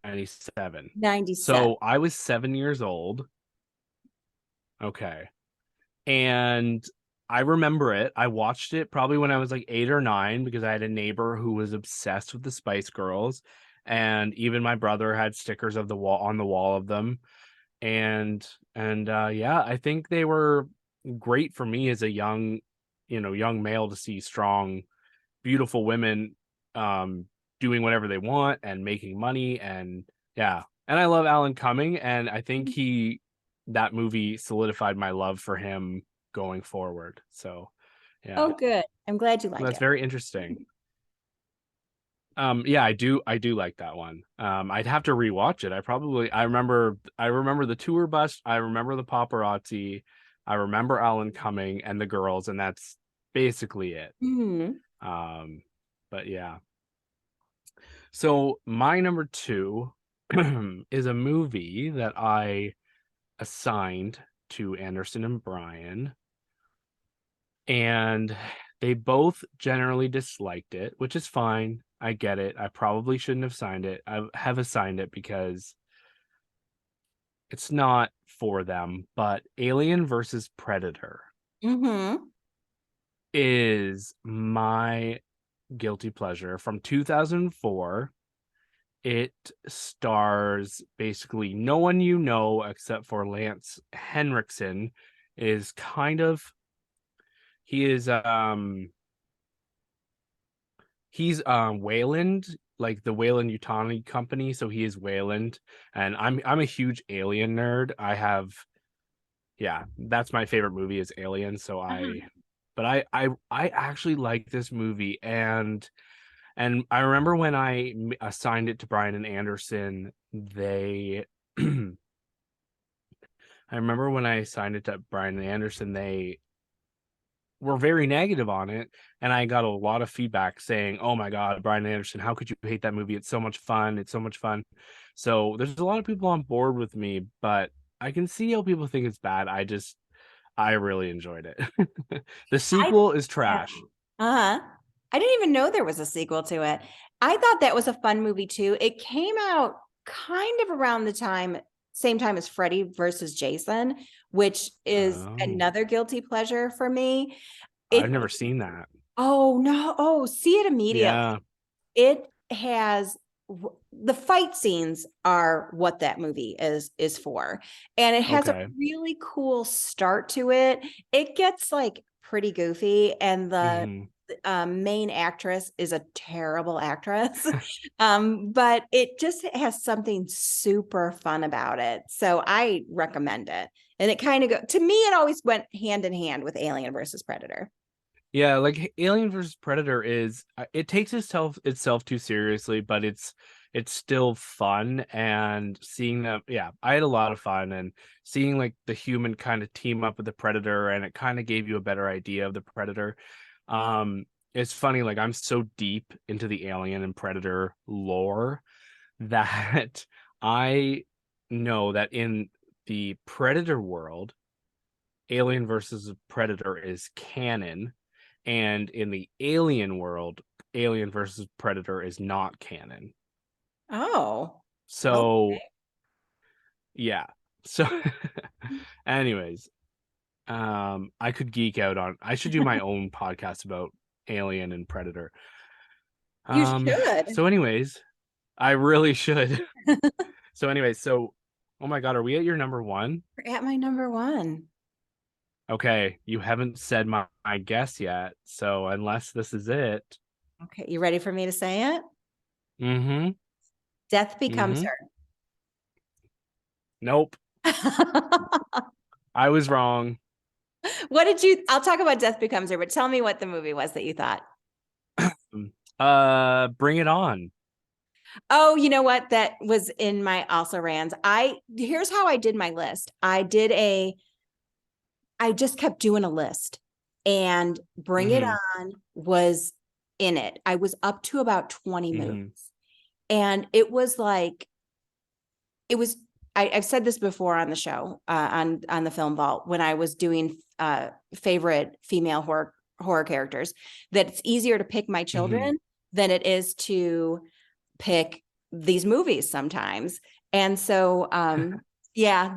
97. 97. So I was 7 years old. Okay. And I remember it. I watched it probably when I was like 8 or 9 because I had a neighbor who was obsessed with the Spice Girls. And even my brother had stickers of the wall on the wall of them. And yeah, I think they were great for me as a young male to see strong, beautiful women doing whatever they want and making money. And yeah, and I love Alan Cumming, and I think that movie solidified my love for him going forward. So yeah, Oh, good. I'm glad you like that's it. very interesting. Yeah, I do like that one. I'd have to rewatch it. I remember the tour bus, I remember the paparazzi, I remember Alan Cumming and the girls, and that's basically it. Mhm. um but yeah. So my number two is a movie that I assigned to Anderson and Brian, and they both generally disliked it, which is fine. I get it. I probably shouldn't have signed it. I have assigned it because it's not for them, but Alien versus Predator Mhm. is my guilty pleasure from 2004. It stars basically no one except for Lance Henriksen. Is kind of he is He's Wayland, like the Wayland Utani company, so he is Wayland. And I'm a huge Alien nerd. Yeah, that's my favorite movie is Alien, so Uh-huh. I actually like this movie. And I remember when I assigned it to Brian and Anderson, they I remember when I assigned it to Brian and Anderson, they were very negative on it, and I got a lot of feedback saying, "Oh my God, Brian Anderson, how could you hate that movie? It's so much fun. It's so much fun." So there's a lot of people on board with me, but I can see how people think it's bad. I really enjoyed it. The I sequel is yeah. trash. Uh-huh. I didn't even know there was a sequel to it. I thought that was a fun movie too. It came out kind of around the same time as Freddy versus Jason, which is Oh, another guilty pleasure for me. I've It, never seen that. oh no, oh, see it immediately. Yeah. It has the fight scenes are what that movie is for, and it has a Okay. really cool start to it. It gets like pretty goofy, and the Hmm. main actress is a terrible actress. But it just has something super fun about it, so I recommend it. And it kind of to me, it always went hand in hand with Alien versus Predator. Yeah, like Alien versus Predator is it takes itself too seriously, but it's still fun. And seeing them, yeah, I had a lot of fun, and seeing like the human kind of team up with the Predator, and it kind of gave you a better idea of the Predator. Um, it's funny, like I'm so deep into the Alien and Predator lore that I know that in the Predator world, Alien versus Predator is canon, and in the Alien world, Alien versus Predator is not canon. Oh, So yeah. So anyways, I could geek out on I should do my own podcast about Alien and Predator. you Um should. so anyways, I really should. So anyways, oh my God, are we at your number one? You're at my number one. Okay, you haven't said my guess yet, so unless this is it. Okay, you ready for me to say it? Mm-hmm. Death becomes Mm-hmm. Nope. her. I was wrong. What did you? I'll talk about Death Becomes Her, but tell me what the movie was that you thought. Bring It On. Oh, you know what? That was in my also rans. Here's how I did my list. I just kept doing a list, and Bring It Hmm. On was in it. I was up to about 20 movies. Hmm. And it was like, it was, I've said this before on the show, on the Film Vault, when I was doing favorite female horror characters, that it's easier to pick my Hmm. children than it is to pick these movies sometimes. And so, yeah,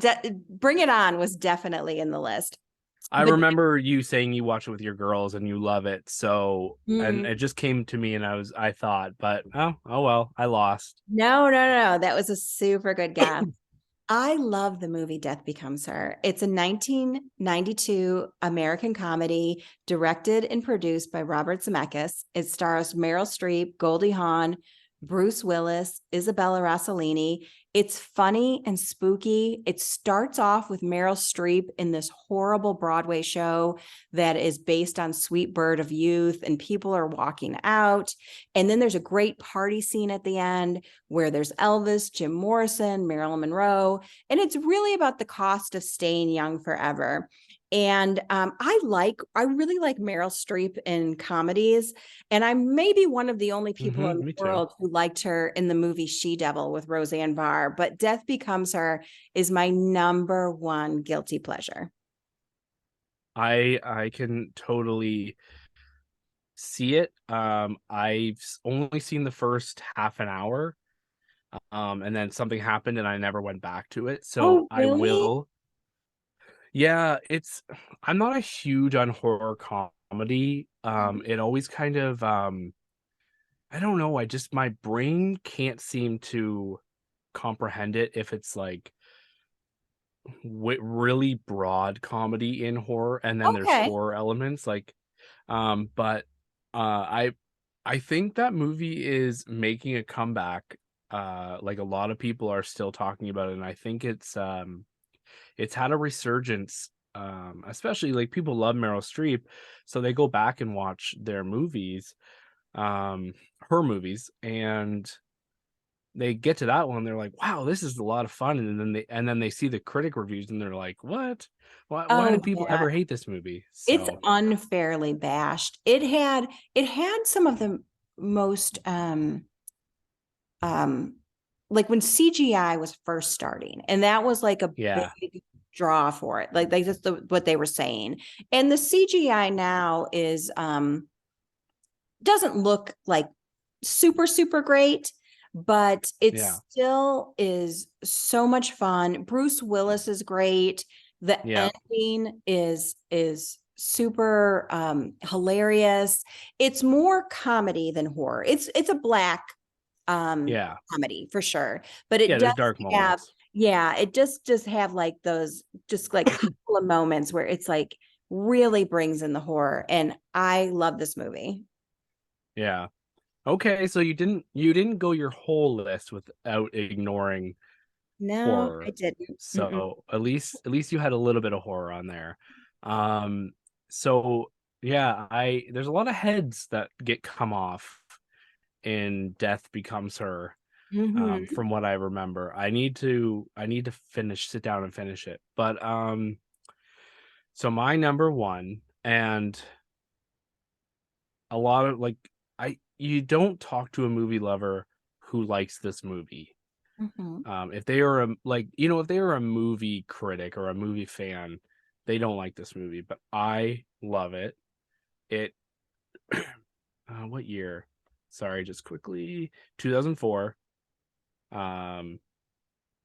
Bring It On was definitely in the list. I But remember you saying you watch it with your girls and you love it. So, and mm, it just came to me and I thought, but oh well, I lost. no, that was a super good guess. I love the movie Death Becomes Her. It's a 1992 American comedy directed and produced by Robert Zemeckis. It stars Meryl Streep, Goldie Hawn, Bruce Willis, Isabella Rossellini. It's funny and spooky. It starts off with Meryl Streep in this horrible Broadway show that is based on Sweet Bird of Youth, and people are walking out. And then there's a great party scene at the end where there's Elvis, Jim Morrison, Marilyn Monroe, and it's really about the cost of staying young forever. And I really like Meryl Streep in comedies, and I'm maybe one of the only people in the Me too. world who liked her in the movie She Devil with Roseanne Barr. But Death Becomes Her is my number one guilty pleasure. I can totally see it. I've only seen the first half an hour. And then something happened and I never went back to it. So Oh, I really? will. Yeah, I'm not a huge on horror comedy. It always kind of I don't know, I just my brain can't seem to comprehend it if it's like really broad comedy in horror and then there's Okay. horror elements like but I think that movie is making a comeback. Like a lot of people are still talking about it, and I think it's had a resurgence. Especially like people love Meryl Streep, so they go back and watch their movies, um, her movies, and they get to that one, they're like, "Wow, this is a lot of fun." And then they see the critic reviews, and they're like, "What? Why Oh, do people yeah. ever hate this movie?" It's So unfairly bashed. It had some of the most um like when CGI was first starting, and that was like a yeah, big draw for it. Like that's what they were saying. And the CGI now is doesn't look like super great, but it yeah, still is so much fun. Bruce Willis is great. The yeah, ending is super hilarious. It's more comedy than horror. It's a black yeah, comedy for sure, but it yeah. does There's dark have, moments. yeah, it just have like those just like couple of moments where it's like really brings in the horror, and I love this movie. Yeah. Okay, so you didn't go your whole list without ignoring No, I horror. didn't. Mm-mm. So at least you had a little bit of horror on there. Um so yeah, I there's a lot of heads that get come off in Death Becomes Her, Mhm. from what I remember. I need to sit down and finish it. But so my number one, and a lot of like I you don't talk to a movie lover who likes this movie. Mhm. If they are if they are a movie critic or a movie fan, they don't like this movie, but I love it. It what year? Sorry, just quickly. 2004. Um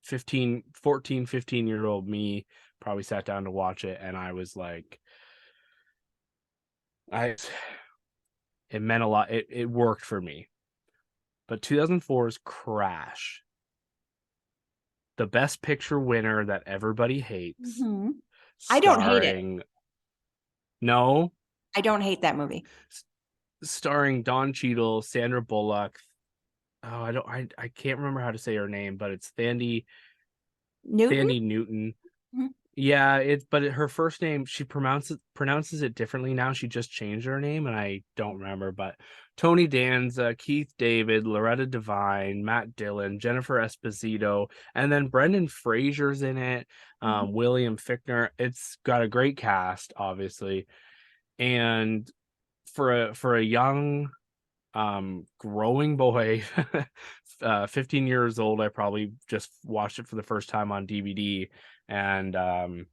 15-year-old me probably sat down to watch it and I was like I it meant a lot. It worked for me. But 2004's Crash, the best picture winner that everybody hates, Mhm. I don't hate it. starring no, I don't hate that movie. s- starring Don Cheadle, Sandra Bullock. Oh, I can't remember how to say her name, but it's Thandie Newton? Newton. Mhm. Yeah, her first name, she pronounces it differently now. She just changed her name, and I don't remember. But Tony Danza, Keith David, Loretta Devine, Matt Dillon, Jennifer Esposito, and then Brendan Fraser's in it. Mhm. William Fichtner. It's got a great cast, obviously, and for a young growing boy, 15 years old, I probably just watched it for the first time on DVD, and and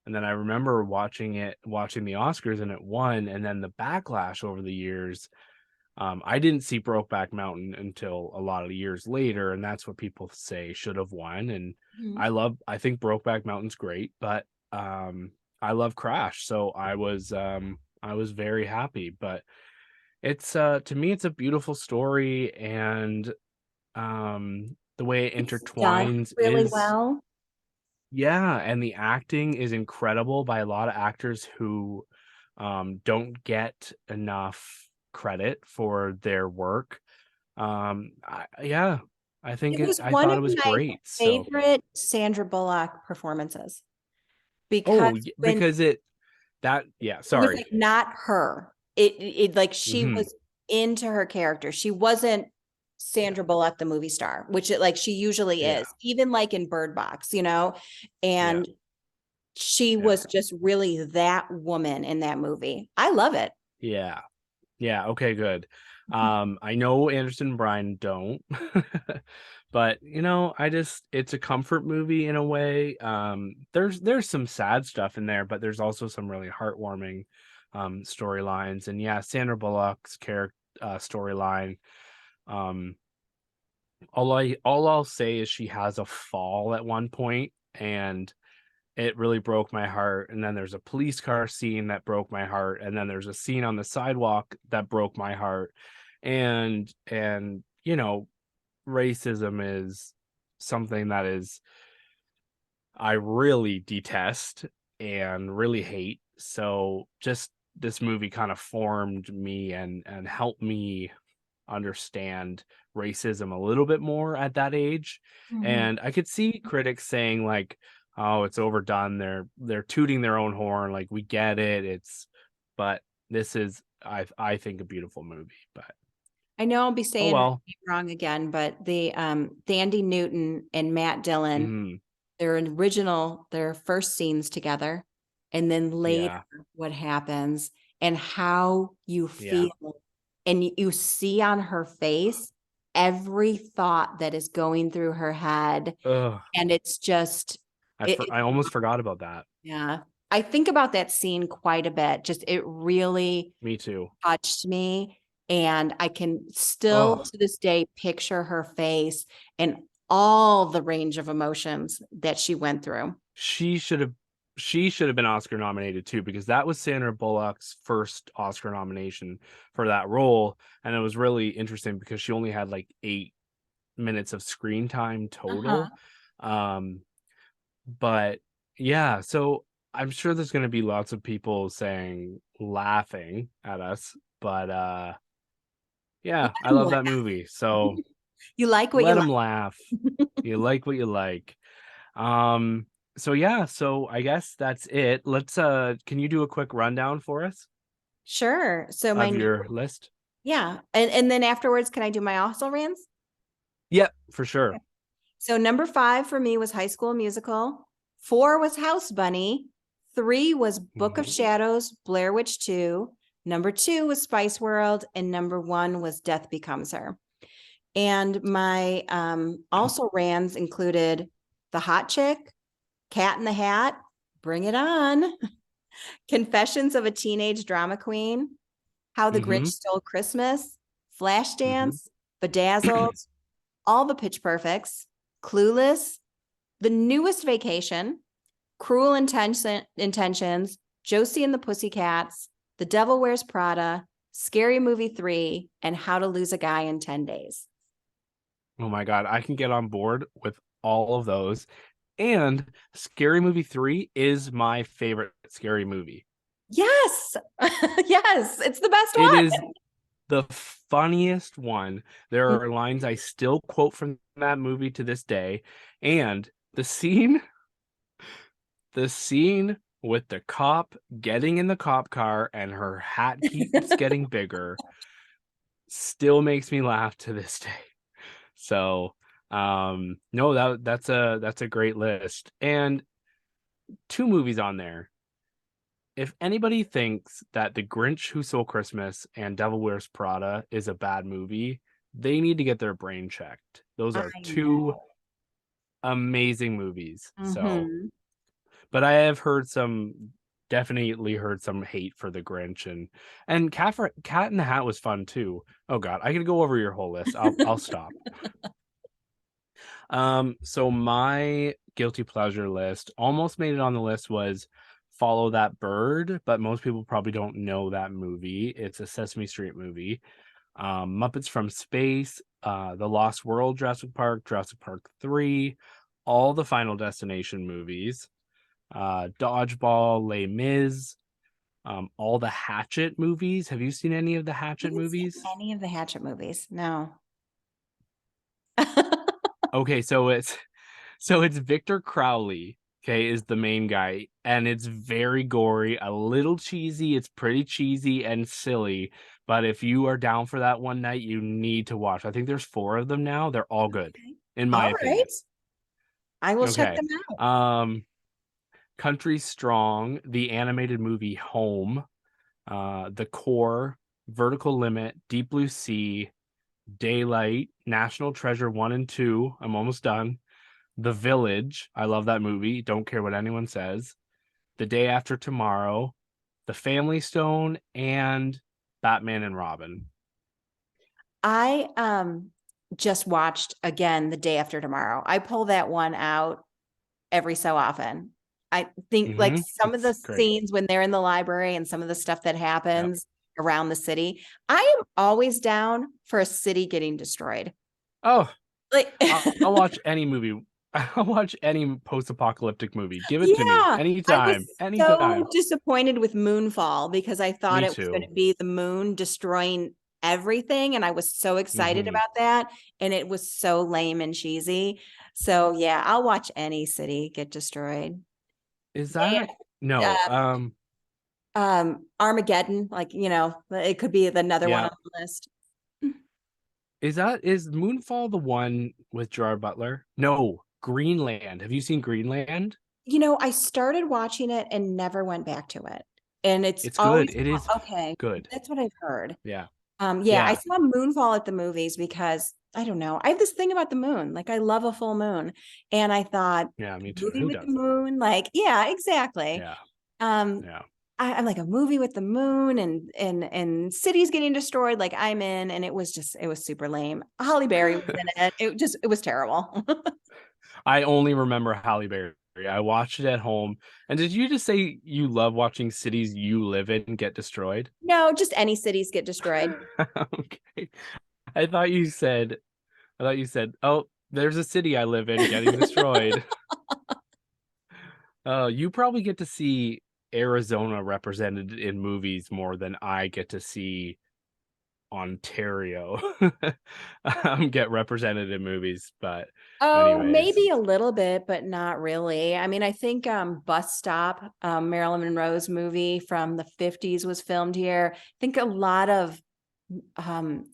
then I remember watching the Oscars, and it won, and then the backlash over the years. I didn't see Brokeback Mountain until a lot of years later, and that's what people say should have won. And Mhm. I think Brokeback Mountain's great, but I love Crash, so I was very happy. But it's to me, it's a beautiful story, and the way it It's done intertwines really is, well. yeah, and the acting is incredible by a lot of actors who don't get enough credit for their work. Yeah, It was I one thought of it was my great. So, favorite Sandra Bullock performances because oh, when because yeah, it was sorry. like not her, it like she Hmm. was into her character. She wasn't Yeah, Sandra Bullock, the movie star, which it like she usually yeah, is, even like in Bird Box, yeah, and she yeah, was just really that woman in that movie. I love it. yeah. Yeah, okay, good. I know Anderson and Bryan don't, but it's a comfort movie in a way. There's some sad stuff in there, but there's also some really heartwarming storylines. And yeah, Sandra Bullock's character storyline. Um, all I'll say is she has a fall at one point, and it really broke my heart. And then there's a police car scene that broke my heart, and then there's a scene on the sidewalk that broke my heart. And racism is something that is I really detest and really hate. So just this movie kind of formed me and helped me understand racism a little bit more at that age. Mhm. And I could see critics saying like, "Oh, it's overdone. They're tooting their own horn. Like we get it. It's," but this is I think a beautiful movie. But I know I'll be oh saying her well. name wrong again, but the Thandie Newton and Matt Dillon, Hmm. their first scenes together, and then later Yeah. what happens and how you Yeah. feel, and you see on her face every thought that is going through her head, Ugh. and it's just I almost forgot about that. yeah. I think about that scene quite a bit. Just it really Me too. touched me. And I can still Oh, to this day picture her face and all the range of emotions that she went through. she should have she should have been Oscar nominated too, because that was Sandra Bullock's first Oscar nomination for that role. And it was really interesting because she only had like 8 minutes of screen time Uh-huh. total. Um, but yeah, so I'm sure there's going to be lots of people saying laughing at us, but Let yeah, I 'em love laugh. that movie. So You like what you let like. them laugh. You like what you like. Um, so yeah, so I guess that's it. Let's can you do a quick rundown for us Sure. So of your list? yeah. And then afterwards, can I do my also rans? Yep, for sure. So number 5 for me was High School Musical. 4 was House Bunny. 3 was Book of Hmm. Shadows, Blair Witch 2. Number 2 was Spice World, and number 1 was Death Becomes Her. And my also rans included The Hot Chick, Cat in the Hat, Bring It On, Confessions of a Teenage Drama Queen, How the Grinch Hmm. Stole Christmas, Hmm. Flashdance, Bedazzled, All the Pitch Perfects, Clueless, The Newest Vacation, Intentions, Josie and the Pussycats, The Devil Wears Prada, Scary Movie 3, and How to Lose a Guy in 10 Days. Oh my God, I can get on board with all of those. And Scary Movie 3 is my favorite scary movie. Yes. Yes, it's the best It one. is the funniest one. There are lines I still quote from that movie to this day. And the scene The scene with the cop getting in the cop car and her hat keeps getting bigger still makes me laugh to this day. So, no, that's a great list. And two movies on there. If anybody thinks that The Grinch Who Stole Christmas and Devil Wears Prada is a bad movie, they need to get their brain checked. Those I are two know. amazing movies. So, Hmm. but I have definitely heard some hate for The Grinch, and Cat in the Hat was fun too. Oh God, I could go over your whole list. I'll stop. So my guilty pleasure list almost made it on the list was Follow That Bird, but most people probably don't know that movie. It's a Sesame Street movie. Muppets from Space, The Lost World, Jurassic Park 3, all the Final Destination movies, Dodgeball, Les Mis, all the Hatchet movies. Have you seen any of the I Hatchet haven't seen movies? any of the Hatchet movies. No. Okay, so it's Victor Crowley, okay, is the main guy, and it's very gory, a little cheesy. It's pretty cheesy and silly, but if you are down for that one night, you need to watch. I think there's four of them now. They're all good, Okay. in my All opinion. right. I will check Okay. them out. Um, Country Strong, the animated movie Home, The Core, Vertical Limit, Deep Blue Sea, Daylight, National Treasure 1 and 2. I'm almost done. The Village. I love that movie. Don't care what anyone says. The Day After Tomorrow, The Family Stone, and Batman and Robin. I just watched again The Day After Tomorrow. I pull that one out every so often. I think like some of the It's great. scenes when they're in the library and some of the stuff that Yep. happens around the city, I am always down for a city getting destroyed. Oh, Like, I'll watch any movie. I'll watch any post-apocalyptic movie. Give it to me yeah, I was anytime. so Anytime. disappointed with Moonfall because I thought Me it was going too. to be the moon destroying everything. And I was so excited Hmm. about that. And it was so lame and cheesy. So, yeah, I'll watch any city get destroyed. Is that no? Armageddon, like, it could be another one Yeah. on the list. Is Moonfall the one with Gerard Butler? No, Greenland. Have you seen Greenland? I started watching it and never went back to it. And it's It's good. always It is okay. good. That's what I've heard. Yeah. Yeah, I Yeah. saw Moonfall at the movies because I don't know. I have this thing about the moon. Like I love a full moon. And I thought, Yeah, me too. movie Who with the doesn't? moon, like, yeah, exactly. Yeah. Um, Yeah. I'm like a movie with the moon and cities getting destroyed, like I'm in, and it was super lame. Holly Berry was in it. It was terrible. I only remember Halle Berry. I watched it at home. And did you just say you love watching cities you live in get destroyed? No, just any cities get destroyed. Okay. I thought you said "Oh, there's a city I live in getting destroyed." You probably get to see Arizona represented in movies more than I get to see Ontario get represented in movies. But Oh, anyways, maybe a little bit, but not really. I mean, I think Bus Stop, Marilyn Monroe's movie from the 50s was filmed here. I think a lot of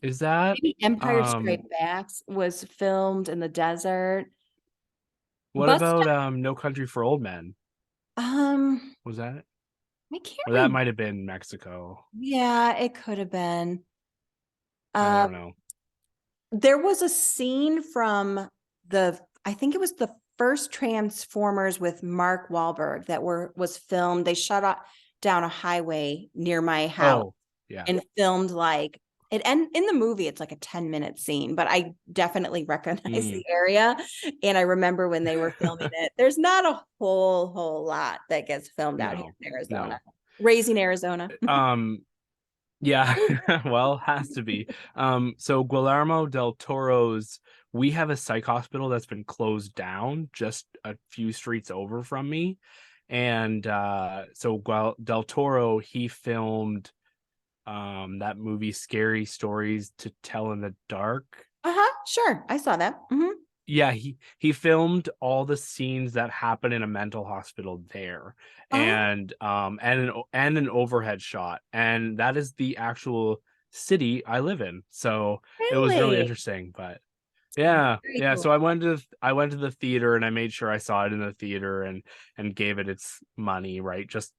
is that maybe Empire um Strikes Back was filmed in the desert. what Bus about Stop, No Country for Old Men? um, Was that? I can't Or that remember. might have been Mexico. Yeah, it could have been. I Um, don't know. there was a scene from I think it was the first Transformers with Mark Wahlberg that was filmed. They down a highway near my house Oh, yeah. and filmed like it. And in the movie, it's like a 10-minute scene, but I definitely recognize Mm. the area. And I remember when they were filming it, there's not a whole lot that gets filmed out here No. in Arizona. No. Raising Arizona. Um Yeah, well, has to be. So Guillermo del Toro's We Have a Psych Hospital that's been closed down just a few streets over from me. And so Del Toro, he filmed that movie Scary Stories to Tell in the Dark. Uh-huh. Sure. I saw that. Mhm. yeah, he filmed all the scenes that happen in a mental hospital there, Oh, and an overhead shot, and that is the actual city I live in. So it was really really? interesting. But yeah, Very yeah. cool. So I went to the theater and I made sure I saw it in the theater and gave it its money, right? Just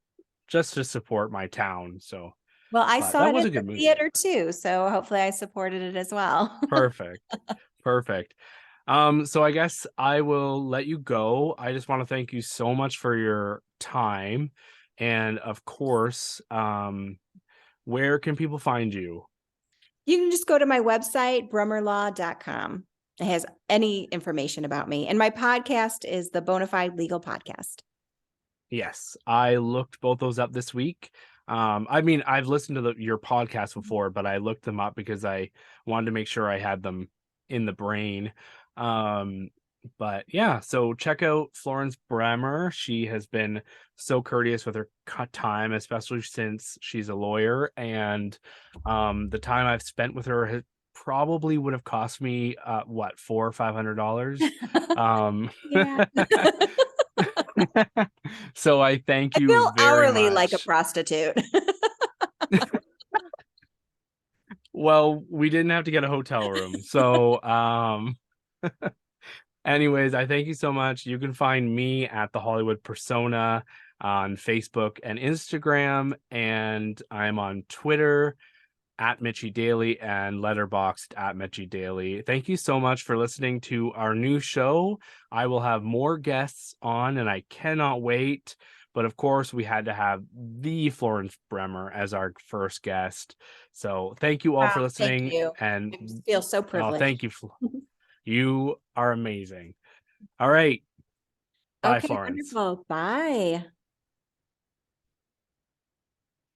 to support my town. So, Well, I but saw that it was at a the good movie. theater too, so hopefully I supported it as well. Perfect. Perfect. So I guess I will let you go. I just want to thank you so much for your time. And of course, where can people find you? You can just go to my website, brummerlaw.com. It has any information about me. And my podcast is the Bonafide Legal Podcast. Yes, I looked both those up this week. I mean, I've listened to your podcast before, but I looked them up because I wanted to make sure I had them in the brain. Um, but yeah, so check out Florence Bruemmer. She has been so courteous with her time, especially since she's a lawyer. And the time I've spent with her has probably would have cost me what, $400 or $500. Um, Yeah. so I thank I you feel very hourly like a much. prostitute. Well, we didn't have to get a hotel room. So, anyways, I thank you so much. You can find me at the Hollywood Persona on Facebook and Instagram, and I'm on Twitter at Mitchy Daily and Letterboxd at Mitchy Daily. Thank you so much for listening to our new show. I will have more guests on, and I cannot wait. But of course, we had to have the Florence Bremer as our first guest. So thank you all Wow, for thank listening. you. And I feel so thank privileged. you. You are amazing. All right. Bye, Okay, Florence. wonderful. Bye.